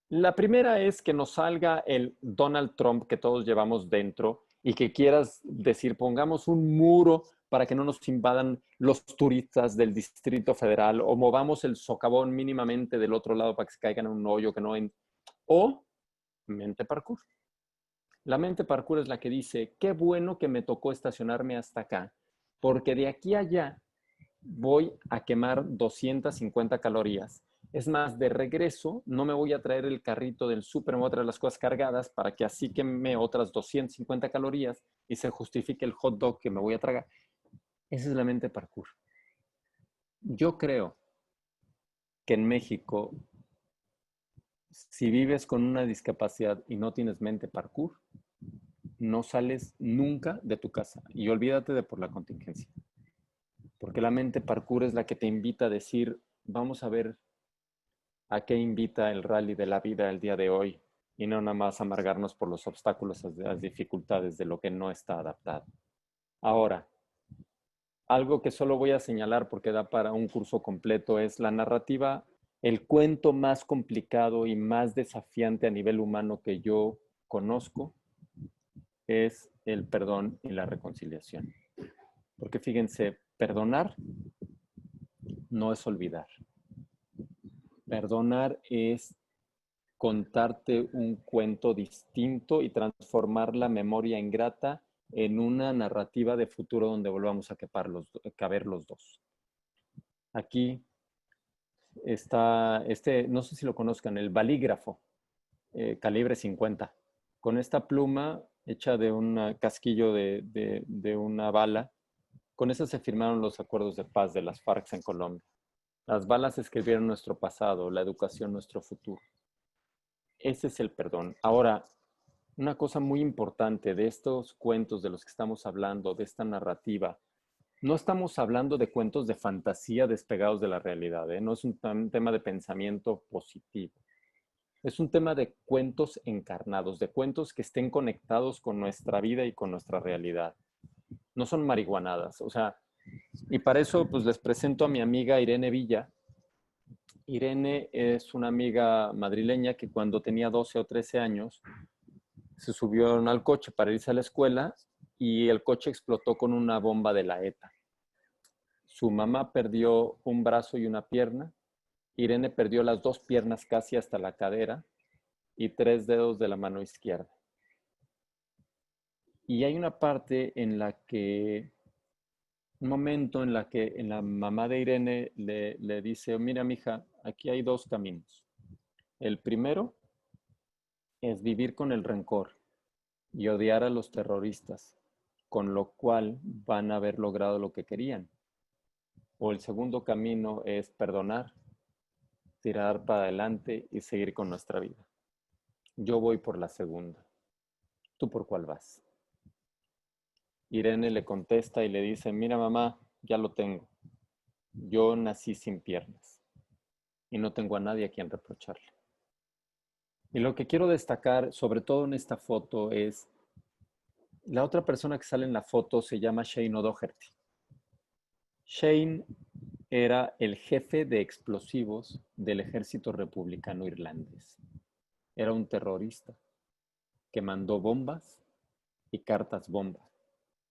[SPEAKER 1] La primera es que nos salga el Donald Trump que todos llevamos dentro y que quieras decir, pongamos un muro para que no nos invadan los turistas del Distrito Federal o movamos el socavón mínimamente del otro lado para que se caigan en un hoyo que no... O mente parkour. La mente parkour es la que dice, qué bueno que me tocó estacionarme hasta acá, porque de aquí a allá voy a quemar 250 calorías. Es más, de regreso no me voy a traer el carrito del súper, me voy a traer las cosas cargadas para que así queme otras 250 calorías y se justifique el hot dog que me voy a tragar. Esa es la mente parkour. Yo creo que en México, si vives con una discapacidad y no tienes mente parkour, no sales nunca de tu casa y olvídate de por la contingencia. Porque la mente parkour es la que te invita a decir, vamos a ver a qué invita el rally de la vida el día de hoy. y no nada más amargarnos por los obstáculos, las dificultades de lo que no está adaptado. Ahora, algo que solo voy a señalar porque da para un curso completo es la narrativa, el cuento más complicado y más desafiante a nivel humano que yo conozco es el perdón y la reconciliación. Porque fíjense, perdonar no es olvidar. Perdonar es contarte un cuento distinto y transformar la memoria ingrata en una narrativa de futuro donde volvamos a caber los dos. Aquí está no sé si lo conozcan, el balígrafo, calibre 50. Con esta pluma hecha de un casquillo de una bala, con esa se firmaron los acuerdos de paz de las FARC en Colombia. Las balas escribieron nuestro pasado, la educación nuestro futuro. Ese es el perdón. Ahora, una cosa muy importante de estos cuentos de los que estamos hablando, de esta narrativa, no estamos hablando de cuentos de fantasía despegados de la realidad, ¿eh? No es un tema de pensamiento positivo. Es un tema de cuentos encarnados, de cuentos que estén conectados con nuestra vida y con nuestra realidad. No son marihuanadas, o sea, y para eso pues les presento a mi amiga Irene Villa. Irene es una amiga madrileña que cuando tenía 12 o 13 años se subió al coche para irse a la escuela y el coche explotó con una bomba de la ETA. Su mamá perdió un brazo y una pierna. Irene perdió las dos piernas casi hasta la cadera y 3 dedos de la mano izquierda. Y hay una parte en la que, un momento en la que la mamá de Irene le dice, mira, mija, aquí hay 2 caminos. El primero es vivir con el rencor y odiar a los terroristas, con lo cual van a haber logrado lo que querían. O el segundo camino es perdonar, tirar para adelante y seguir con nuestra vida. Yo voy por la segunda. ¿Tú por cuál vas? Irene le contesta y le dice, mira mamá, ya lo tengo. Yo nací sin piernas y no tengo a nadie a quien reprocharle. Y lo que quiero destacar, sobre todo en esta foto, es la otra persona que sale en la foto se llama Shane O'Doherty. Shane era el jefe de explosivos del ejército republicano irlandés. Era un terrorista que mandó bombas y cartas bomba.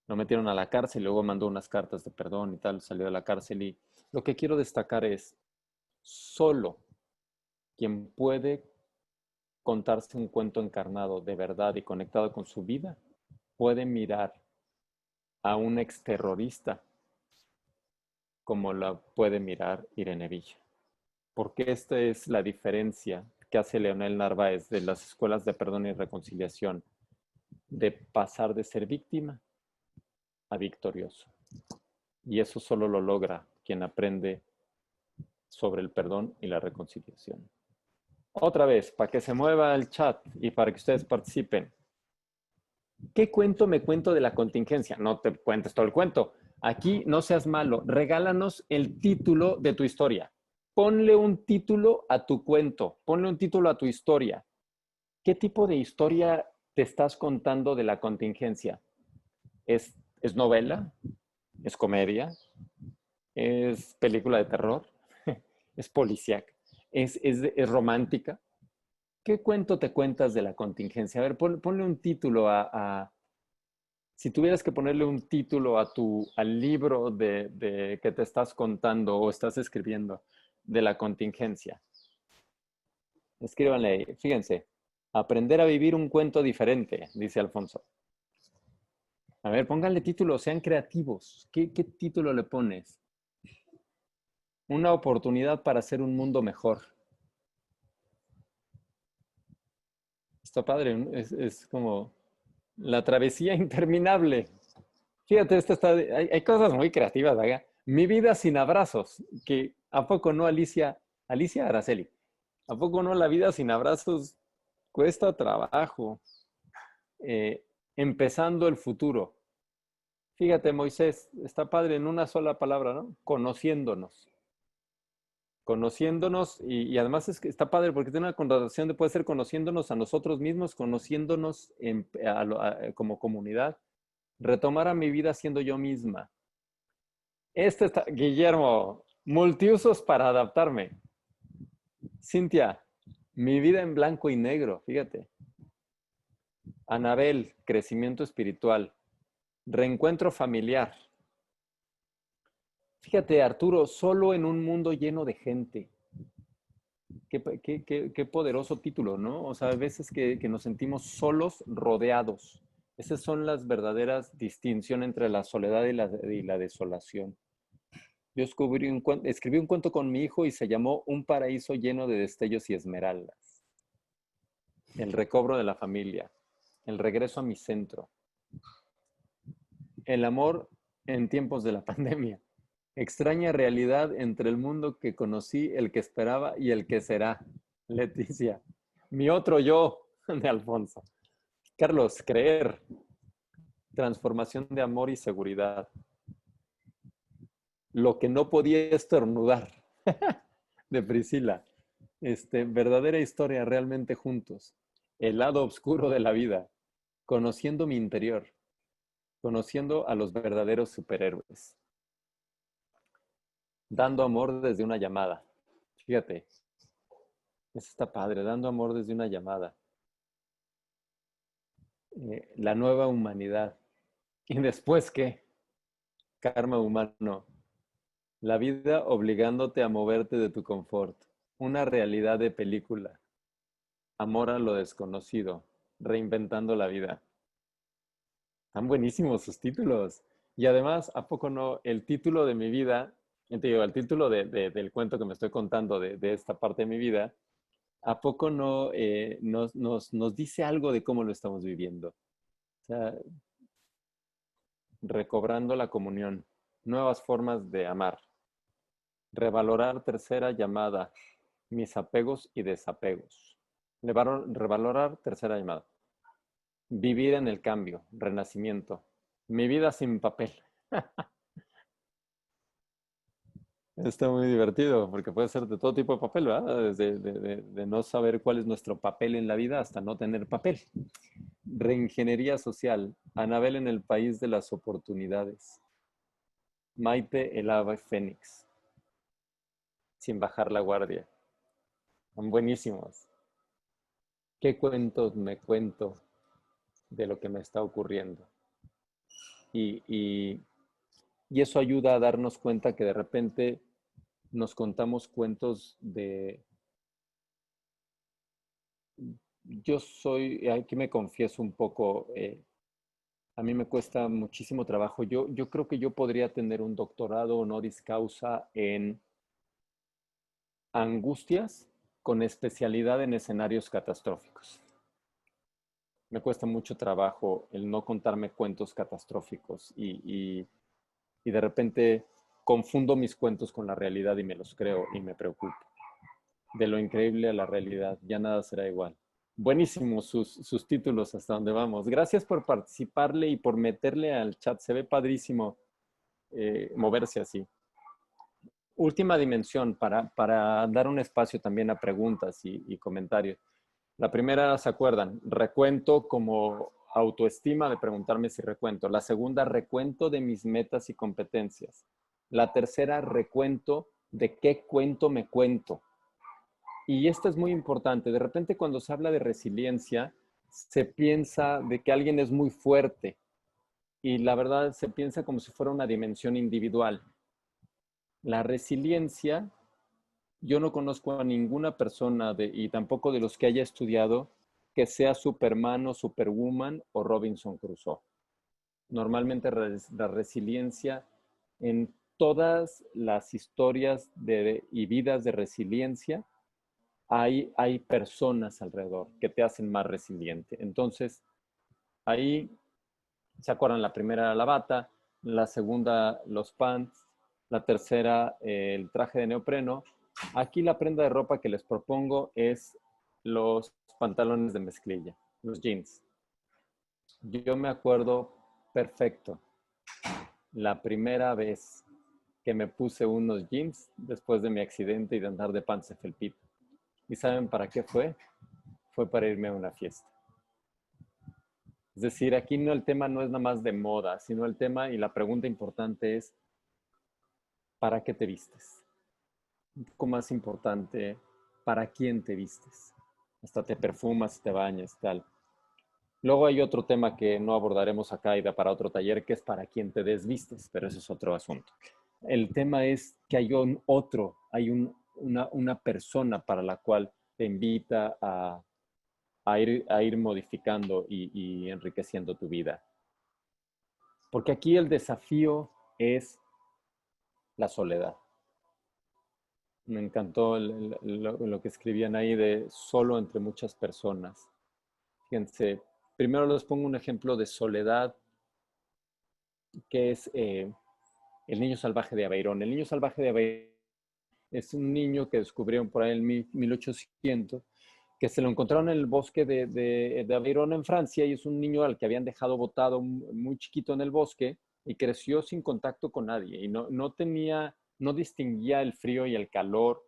[SPEAKER 1] Lo metieron a la cárcel, luego mandó unas cartas de perdón y tal, salió de la cárcel y lo que quiero destacar es, solo quien puede contarse un cuento encarnado de verdad y conectado con su vida, puede mirar a un exterrorista como la puede mirar Irene Villa. Porque esta es la diferencia que hace Leonel Narváez de las escuelas de perdón y reconciliación, de pasar de ser víctima a victorioso. Y eso solo lo logra quien aprende sobre el perdón y la reconciliación. Otra vez, para que se mueva el chat y para que ustedes participen. ¿Qué cuento me cuento de la contingencia? No te cuentes todo el cuento. Aquí no seas malo, regálanos el título de tu historia. Ponle un título a tu cuento, ponle un título a tu historia. ¿Qué tipo de historia te estás contando de la contingencia? ¿Es novela? ¿Es comedia? ¿Es película de terror? ¿Es policíaca? ¿Es romántica? ¿Qué cuento te cuentas de la contingencia? A ver, ponle un título si tuvieras que ponerle un título al libro que te estás contando o estás escribiendo de la contingencia. Escríbanle ahí. Fíjense, aprender a vivir un cuento diferente, dice Alfonso. A ver, pónganle título, sean creativos. ¿Qué título le pones? Una oportunidad para hacer un mundo mejor. Está padre, es como la travesía interminable. Fíjate, hay cosas muy creativas acá. Mi vida sin abrazos, que ¿a poco no, Alicia Araceli? ¿A poco no la vida sin abrazos cuesta trabajo? Empezando el futuro. Fíjate, Moisés, está padre en una sola palabra, ¿no? Conociéndonos. conociéndonos y además es que está padre porque tiene una connotación de puede ser conociéndonos a nosotros mismos, conociéndonos como comunidad, retomar a mi vida siendo yo misma. Este está, Guillermo, multiusos para adaptarme. Cintia, mi vida en blanco y negro, fíjate. Anabel, crecimiento espiritual. Reencuentro familiar. Fíjate, Arturo, solo en un mundo lleno de gente. Qué poderoso título, ¿no? O sea, a veces que nos sentimos solos, rodeados. Esas son las verdaderas distinciones entre la soledad y la desolación. Yo escribí un cuento con mi hijo y se llamó Un paraíso lleno de destellos y esmeraldas. El recobro de la familia, el regreso a mi centro, el amor en tiempos de la pandemia, extraña realidad entre el mundo que conocí, el que esperaba y el que será. Leticia, mi otro yo de Alfonso. Carlos, creer, transformación de amor y seguridad. Lo que no podía estornudar de Priscila. Verdadera historia realmente juntos. El lado oscuro de la vida. Conociendo mi interior. Conociendo a los verdaderos superhéroes. Dando amor desde una llamada. Fíjate, eso está padre, dando amor desde una llamada. La nueva humanidad. ¿Y después qué? Karma humano. La vida obligándote a moverte de tu confort. Una realidad de película. Amor a lo desconocido. Reinventando la vida. Están buenísimos sus títulos. Y además, ¿a poco no? El título de mi vida, te digo, el título del cuento que me estoy contando de esta parte de mi vida, ¿a poco no nos dice algo de cómo lo estamos viviendo? O sea, recobrando la comunión, nuevas formas de amar, revalorar tercera llamada, mis apegos y desapegos. Revalorar tercera llamada, vivir en el cambio, renacimiento, mi vida sin papel. Está muy divertido porque puede ser de todo tipo de papel, ¿verdad? Desde de no saber cuál es nuestro papel en la vida hasta no tener papel. Reingeniería social, Anabel en el país de las oportunidades. Maite el ave fénix, sin bajar la guardia. Son buenísimos. ¿Qué cuentos me cuento de lo que me está ocurriendo? Y, y, y eso ayuda a darnos cuenta que de repente nos contamos cuentos de... Yo soy, aquí me confieso un poco, a mí me cuesta muchísimo trabajo. Yo creo que yo podría tener un doctorado honoris causa en angustias con especialidad en escenarios catastróficos. Me cuesta mucho trabajo el no contarme cuentos catastróficos y de repente confundo mis cuentos con la realidad y me los creo y me preocupo. De lo increíble a la realidad, ya nada será igual. Buenísimos sus títulos hasta donde vamos. Gracias por participarle y por meterle al chat. Se ve padrísimo moverse así. Última dimensión para dar un espacio también a preguntas y comentarios. La primera, ¿se acuerdan? Recuento como autoestima de preguntarme si recuento. La segunda, recuento de mis metas y competencias. La tercera, recuento de qué cuento me cuento. Y esto es muy importante. De repente cuando se habla de resiliencia, se piensa de que alguien es muy fuerte y la verdad se piensa como si fuera una dimensión individual. La resiliencia, yo no conozco a ninguna persona y tampoco de los que haya estudiado que sea Superman o Superwoman o Robinson Crusoe. Normalmente la resiliencia en todas las historias y vidas de resiliencia hay personas alrededor que te hacen más resiliente. Entonces, ahí, ¿se acuerdan? La primera era la bata, la segunda los pants, la tercera el traje de neopreno. Aquí la prenda de ropa que les propongo es los pantalones de mezclilla, los jeans. Yo me acuerdo perfecto la primera vez que me puse unos jeans después de mi accidente y de andar de panza felpito. ¿Y saben para qué fue? Fue para irme a una fiesta. Es decir, aquí no, el tema no es nada más de moda, sino el tema y la pregunta importante es, ¿para qué te vistes? Un poco más importante, ¿para quién te vistes? Hasta te perfumas, te bañas, tal. Luego hay otro tema que no abordaremos acá y da para otro taller, que es para quién te desvistes, pero eso es otro asunto. El tema es que hay una persona para la cual te invita a ir modificando y enriqueciendo tu vida. Porque aquí el desafío es la soledad. Me encantó lo que escribían ahí de solo entre muchas personas. Fíjense, primero les pongo un ejemplo de soledad, que es el niño salvaje de Aveirón. El niño salvaje de Aveirón es un niño que descubrieron por ahí en 1800, que se lo encontraron en el bosque de Aveirón en Francia, y es un niño al que habían dejado botado muy chiquito en el bosque y creció sin contacto con nadie y no distinguía el frío y el calor,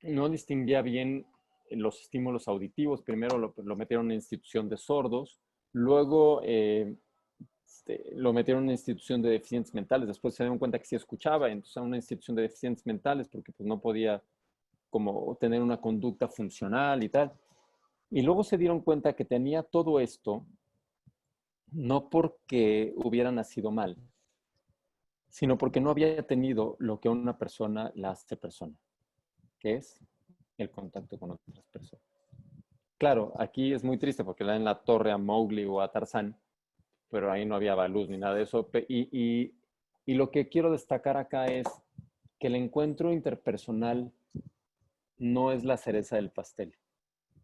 [SPEAKER 1] no distinguía bien los estímulos auditivos. Primero lo metieron en una institución de sordos, luego lo metieron en una institución de deficientes mentales, después se dieron cuenta que sí escuchaba, entonces a una institución de deficientes mentales porque pues no podía como tener una conducta funcional y tal. Y luego se dieron cuenta que tenía todo esto no porque hubiera nacido mal, sino porque no había tenido lo que a una persona la hace persona, que es el contacto con otras personas. Claro, aquí es muy triste porque le dan la torre a Mowgli o a Tarzán, pero ahí no había luz ni nada de eso. Y lo que quiero destacar acá es que el encuentro interpersonal no es la cereza del pastel,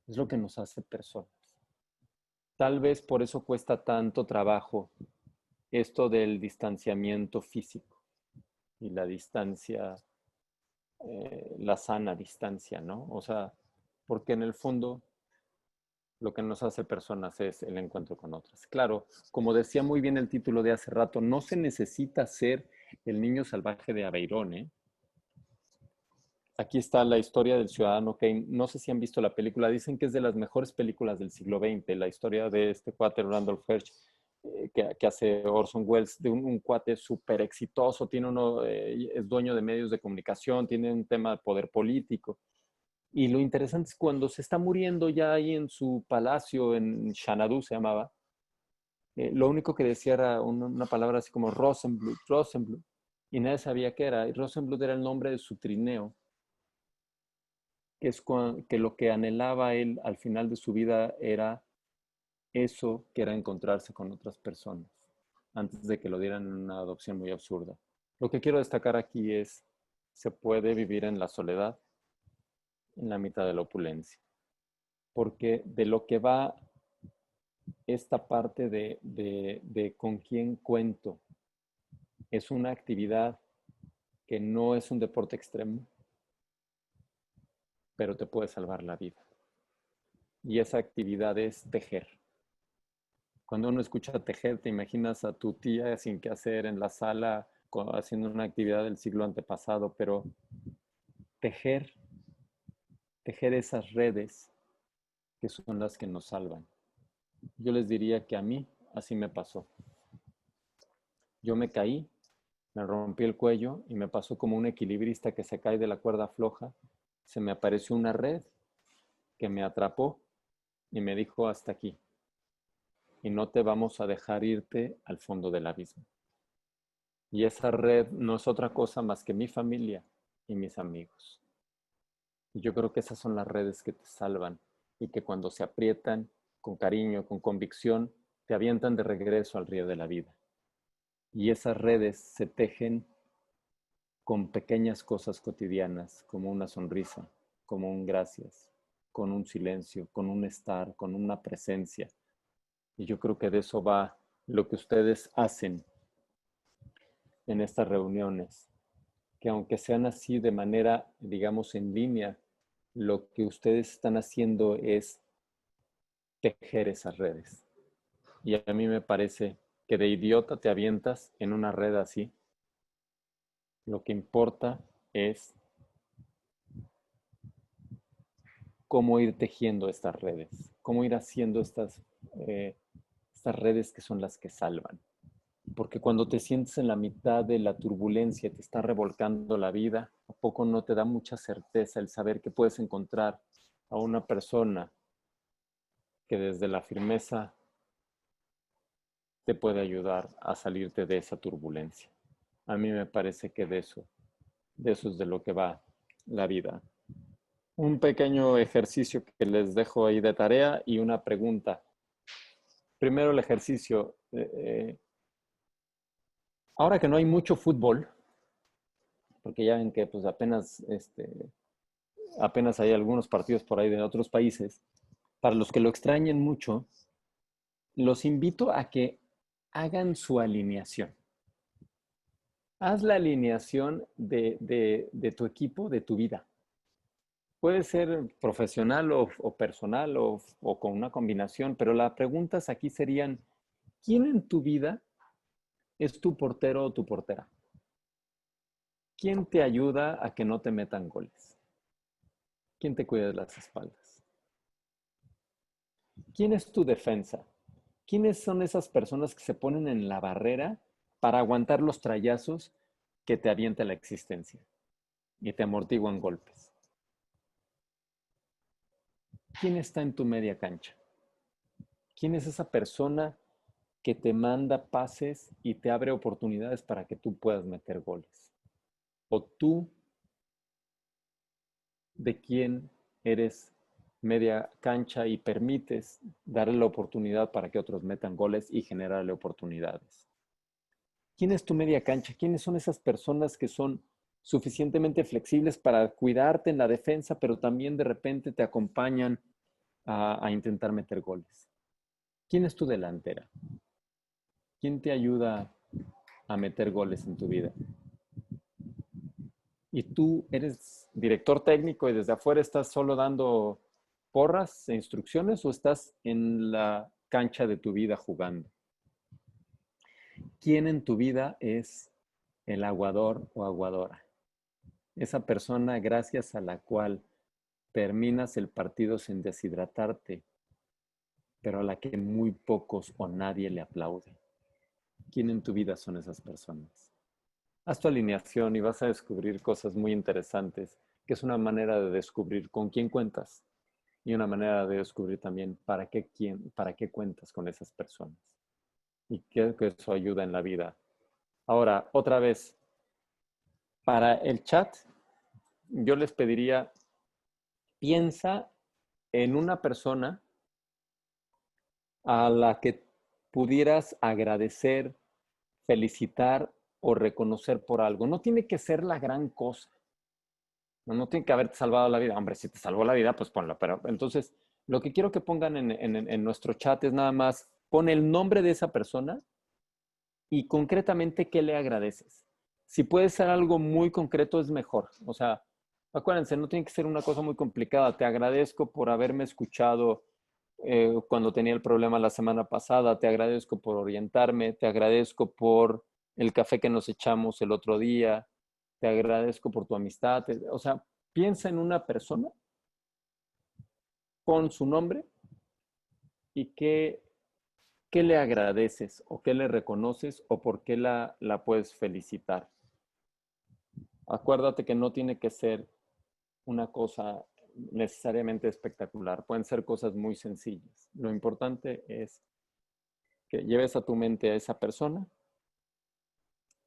[SPEAKER 1] es lo que nos hace personas. Tal vez por eso cuesta tanto trabajo esto del distanciamiento físico y la distancia, la sana distancia, ¿no? O sea, porque en el fondo lo que nos hace personas es el encuentro con otras. Claro, como decía muy bien el título de hace rato, no se necesita ser el niño salvaje de Aveirón, ¿eh? Aquí está la historia del ciudadano Kane. No sé si han visto la película, dicen que es de las mejores películas del siglo XX, la historia de este cuate Randolph Hearst, que hace Orson Welles, de un cuate súper exitoso, es dueño de medios de comunicación, tiene un tema de poder político. Y lo interesante es cuando se está muriendo ya ahí en su palacio, en Xanadu se llamaba, lo único que decía era una palabra así como Rosenblut, Rosenblut, y nadie sabía qué era. Y Rosenblut era el nombre de su trineo, que lo que anhelaba él al final de su vida era eso, que era encontrarse con otras personas, antes de que lo dieran en una adopción muy absurda. Lo que quiero destacar aquí es, se puede vivir en la soledad, en la mitad de la opulencia, porque de lo que va esta parte de con quién cuento, es una actividad que no es un deporte extremo, pero te puede salvar la vida. Y esa actividad es tejer. Cuando uno escucha tejer, te imaginas a tu tía sin qué hacer en la sala haciendo una actividad del siglo antepasado, pero tejer, tejer esas redes que son las que nos salvan. Yo les diría que a mí así me pasó. Yo me caí, me rompí el cuello y me pasó como un equilibrista que se cae de la cuerda floja. Se me apareció una red que me atrapó y me dijo hasta aquí. Y no te vamos a dejar irte al fondo del abismo. Y esa red no es otra cosa más que mi familia y mis amigos. Y yo creo que esas son las redes que te salvan y que cuando se aprietan con cariño, con convicción, te avientan de regreso al río de la vida. Y esas redes se tejen con pequeñas cosas cotidianas, como una sonrisa, como un gracias, con un silencio, con un estar, con una presencia. Y yo creo que de eso va lo que ustedes hacen en estas reuniones, que aunque sean así de manera, digamos, en línea, lo que ustedes están haciendo es tejer esas redes. Y a mí me parece que de idiota te avientas en una red así Lo que importa es cómo ir tejiendo estas redes, cómo ir haciendo estas redes que son las que salvan. Porque cuando te sientes en la mitad de la turbulencia, te está revolcando la vida, ¿a poco no te da mucha certeza el saber que puedes encontrar a una persona que desde la firmeza te puede ayudar a salirte de esa turbulencia? A mí me parece que de eso es de lo que va la vida. Un pequeño ejercicio que les dejo ahí de tarea y una pregunta. Primero el ejercicio. Ahora que no hay mucho fútbol, porque ya ven que pues apenas hay algunos partidos por ahí de otros países, para los que lo extrañen mucho, los invito a que hagan su alineación. Haz la alineación de tu equipo, de tu vida. Puede ser profesional o personal o con una combinación, pero las preguntas aquí serían, ¿quién en tu vida es tu portero o tu portera? ¿Quién te ayuda a que no te metan goles? ¿Quién te cuida de las espaldas? ¿Quién es tu defensa? ¿Quiénes son esas personas que se ponen en la barrera para aguantar los trayazos que te avienta la existencia y te amortiguan golpes? ¿Quién está en tu media cancha? ¿Quién es esa persona que te manda pases y te abre oportunidades para que tú puedas meter goles? ¿O tú de quién eres media cancha y permites darle la oportunidad para que otros metan goles y generarle oportunidades? ¿Quién es tu media cancha? ¿Quiénes son esas personas que son suficientemente flexibles para cuidarte en la defensa, pero también de repente te acompañan a intentar meter goles? ¿Quién es tu delantera? ¿Quién te ayuda a meter goles en tu vida? ¿Y tú eres director técnico y desde afuera estás solo dando porras e instrucciones o estás en la cancha de tu vida jugando? ¿Quién en tu vida es el aguador o aguadora? Esa persona gracias a la cual terminas el partido sin deshidratarte, pero a la que muy pocos o nadie le aplaude. ¿Quién en tu vida son esas personas? Haz tu alineación y vas a descubrir cosas muy interesantes, que es una manera de descubrir con quién cuentas y una manera de descubrir también para qué cuentas con esas personas y que eso ayuda en la vida. Ahora, otra vez, para el chat, yo les pediría, piensa en una persona a la que pudieras agradecer, felicitar o reconocer por algo. No tiene que ser la gran cosa. No tiene que haberte salvado la vida. Hombre, si te salvó la vida, pues ponla. Pero entonces, lo que quiero que pongan en nuestro chat es nada más, pon el nombre de esa persona y concretamente qué le agradeces. Si puede ser algo muy concreto, es mejor. O sea, acuérdense, no tiene que ser una cosa muy complicada. Te agradezco por haberme escuchado cuando tenía el problema la semana pasada. Te agradezco por orientarme. Te agradezco por el café que nos echamos el otro día. Te agradezco por tu amistad. O sea, piensa en una persona, pon su nombre y qué le agradeces o qué le reconoces o por qué la puedes felicitar. Acuérdate que no tiene que ser una cosa necesariamente espectacular. Pueden ser cosas muy sencillas. Lo importante es que lleves a tu mente a esa persona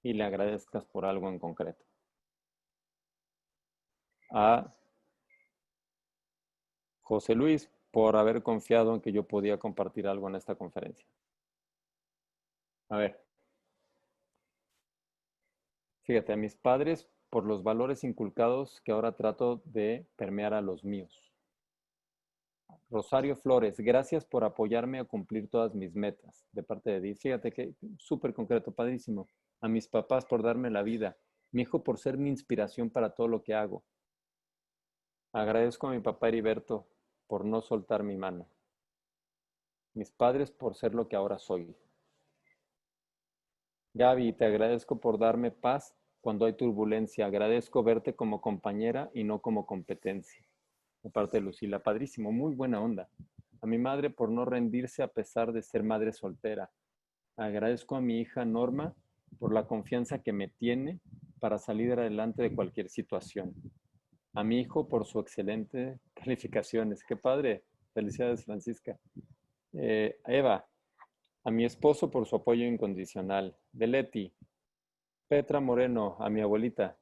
[SPEAKER 1] y le agradezcas por algo en concreto. A José Luis por haber confiado en que yo podía compartir algo en esta conferencia. A ver, fíjate, a mis padres por los valores inculcados que ahora trato de permear a los míos. Rosario Flores, gracias por apoyarme a cumplir todas mis metas de parte de Dios. Fíjate que súper concreto, padrísimo. A mis papás por darme la vida. Mi hijo por ser mi inspiración para todo lo que hago. Agradezco a mi papá Heriberto por no soltar mi mano. Mis padres por ser lo que ahora soy. Gaby, te agradezco por darme paz cuando hay turbulencia. Agradezco verte como compañera y no como competencia. De parte de Lucila, padrísimo, muy buena onda. A mi madre por no rendirse a pesar de ser madre soltera. Agradezco a mi hija Norma por la confianza que me tiene para salir adelante de cualquier situación. A mi hijo por su excelente calificaciones. Qué padre. Felicidades, Francisca. Eva, a mi esposo por su apoyo incondicional. De Leti, Petra Moreno, a mi abuelita.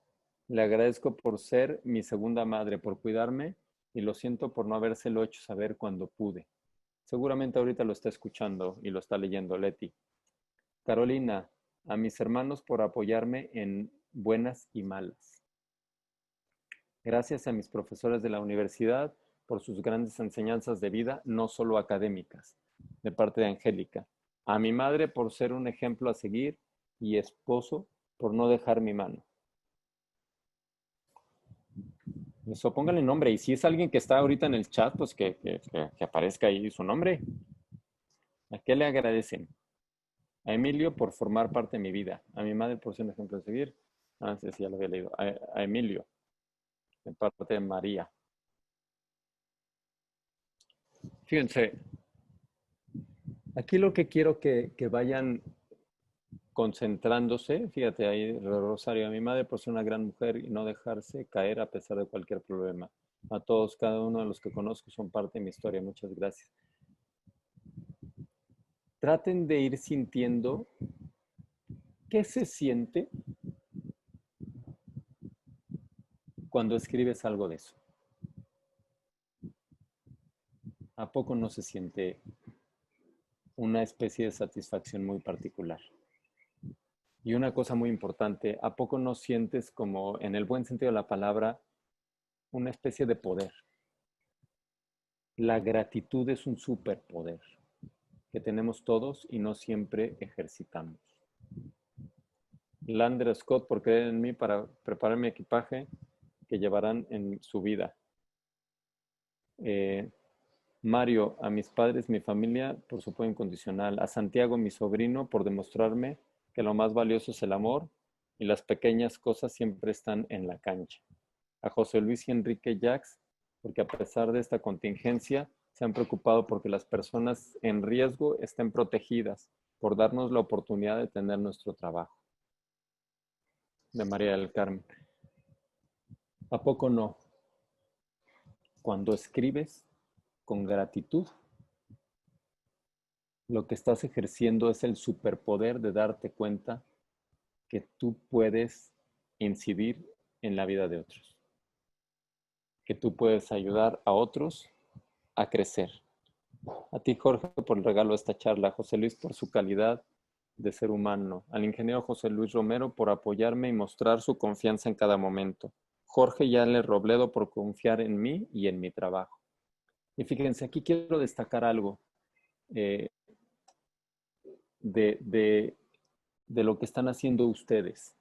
[SPEAKER 1] Le agradezco por ser mi segunda madre, por cuidarme y lo siento por no habérselo hecho saber cuando pude. Seguramente ahorita lo está escuchando y lo está leyendo Leti. Carolina, a mis hermanos por apoyarme en buenas y malas. Gracias a mis profesores de la universidad por sus grandes enseñanzas de vida, no solo académicas, de parte de Angélica. A mi madre por ser un ejemplo a seguir y esposo por no dejar mi mano. Eso, pónganle nombre. Y si es alguien que está ahorita en el chat, pues que aparezca ahí su nombre. ¿A qué le agradecen? A Emilio por formar parte de mi vida. A mi madre por ser un ejemplo a seguir. Ah, sí, sí, ya lo había leído. A Emilio, de parte de María. Fíjense, aquí lo que quiero que vayan concentrándose, fíjate ahí, Rosario, a mi madre por ser una gran mujer y no dejarse caer a pesar de cualquier problema. A todos, cada uno de los que conozco son parte de mi historia. Muchas gracias. Traten de ir sintiendo qué se siente cuando escribes algo de eso. ¿A poco no se siente una especie de satisfacción muy particular? Y una cosa muy importante, ¿a poco no sientes como, en el buen sentido de la palabra, una especie de poder? La gratitud es un superpoder que tenemos todos y no siempre ejercitamos. Lander Scott por creer en mí para preparar mi equipaje que llevarán en su vida. Mario, a mis padres, mi familia, por su apoyo incondicional. A Santiago, mi sobrino, por demostrarme que lo más valioso es el amor y las pequeñas cosas siempre están en la cancha. A José Luis y Enrique Jax, porque a pesar de esta contingencia, se han preocupado porque las personas en riesgo estén protegidas, por darnos la oportunidad de tener nuestro trabajo. De María del Carmen. ¿A poco no? Cuando escribes con gratitud, lo que estás ejerciendo es el superpoder de darte cuenta que tú puedes incidir en la vida de otros, que tú puedes ayudar a otros a crecer. A ti, Jorge, por el regalo de esta charla, a José Luis por su calidad de ser humano, al ingeniero José Luis Romero por apoyarme y mostrar su confianza en cada momento, Jorge y Ale Robledo por confiar en mí y en mi trabajo. Y fíjense, aquí quiero destacar algo eh, de, de, de lo que están haciendo ustedes,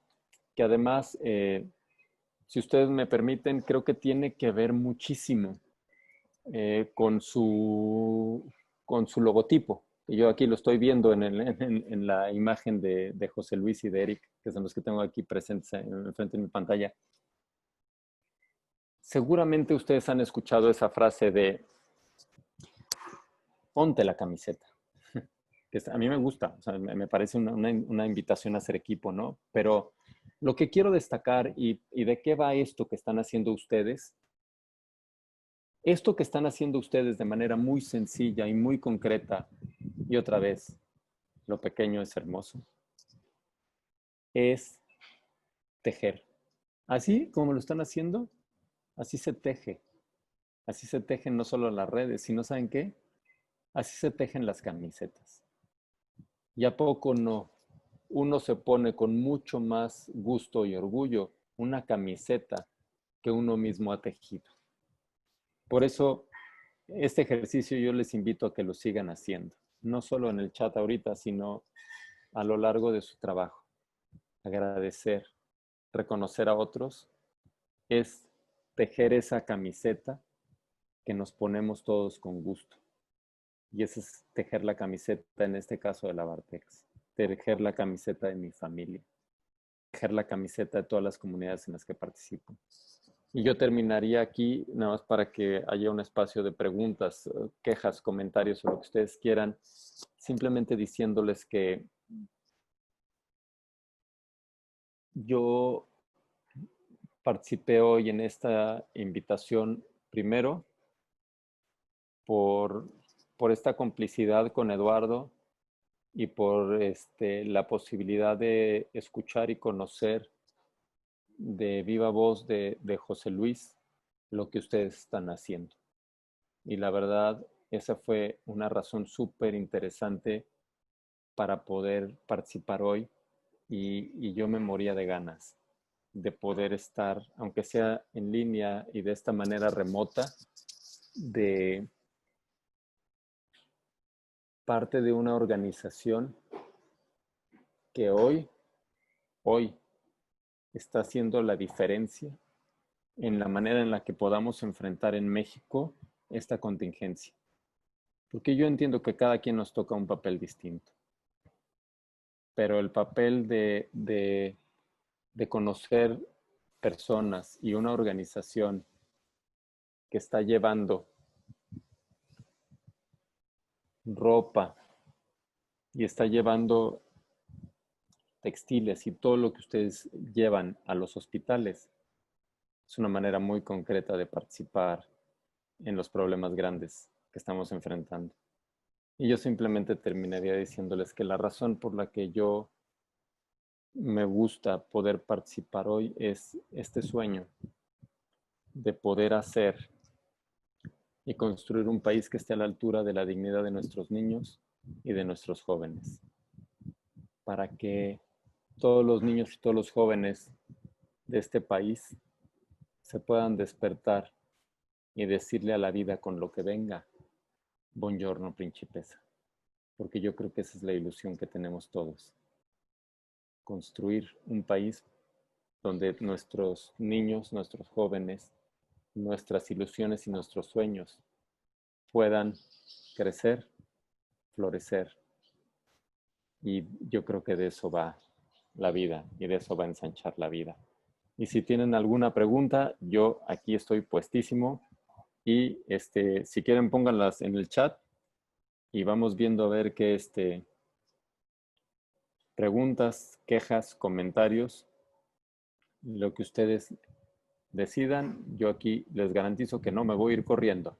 [SPEAKER 1] que además, si ustedes me permiten, creo que tiene que ver muchísimo con con su logotipo. Yo aquí lo estoy viendo en la imagen de José Luis y de Eric, que son los que tengo aquí presentes enfrente de mi pantalla. Seguramente ustedes han escuchado esa frase de ponte la camiseta. Que a mí me gusta, o sea, me parece una invitación a hacer equipo, ¿no? Pero lo que quiero destacar y de qué va esto que están haciendo ustedes, esto que están haciendo ustedes de manera muy sencilla y muy concreta, y otra vez, lo pequeño es hermoso, es tejer. Así como lo están haciendo, así se teje. Así se tejen no solo las redes, sino ¿saben qué? Así se tejen las camisetas. ¿Y a poco no? Uno se pone con mucho más gusto y orgullo una camiseta que uno mismo ha tejido. Por eso, este ejercicio yo les invito a que lo sigan haciendo, no solo en el chat ahorita, sino a lo largo de su trabajo. Agradecer, reconocer a otros, es tejer esa camiseta que nos ponemos todos con gusto. Y ese es tejer la camiseta, en este caso de la Bartex, tejer la camiseta de mi familia. proteger la camiseta de todas las comunidades en las que participo. Y yo terminaría aquí, nada más para que haya un espacio de preguntas, quejas, comentarios o lo que ustedes quieran, simplemente diciéndoles que yo participé hoy en esta invitación primero por, por esta complicidad con Eduardo y por la posibilidad de escuchar y conocer de viva voz de José Luis lo que ustedes están haciendo. Y la verdad, esa fue una razón súper interesante para poder participar hoy y yo me moría de ganas de poder estar, aunque sea en línea y de esta manera remota, de parte de una organización que hoy está haciendo la diferencia en la manera en la que podamos enfrentar en México esta contingencia. Porque yo entiendo que cada quien nos toca un papel distinto, pero el papel de conocer personas y una organización que está llevando ropa y está llevando textiles y todo lo que ustedes llevan a los hospitales, es una manera muy concreta de participar en los problemas grandes que estamos enfrentando. Y yo simplemente terminaría diciéndoles que la razón por la que yo me gusta poder participar hoy es este sueño de poder hacer y construir un país que esté a la altura de la dignidad de nuestros niños y de nuestros jóvenes, para que todos los niños y todos los jóvenes de este país se puedan despertar y decirle a la vida con lo que venga, buongiorno principesa, porque yo creo que esa es la ilusión que tenemos todos, construir un país donde nuestros niños, nuestros jóvenes, nuestras ilusiones y nuestros sueños puedan crecer, florecer. Y yo creo que de eso va la vida y de eso va a ensanchar la vida. Y si tienen alguna pregunta, yo aquí estoy puestísimo y si quieren pónganlas en el chat y vamos viendo a ver qué preguntas, quejas, comentarios, lo que ustedes decidan. Yo aquí les garantizo que no me voy a ir corriendo.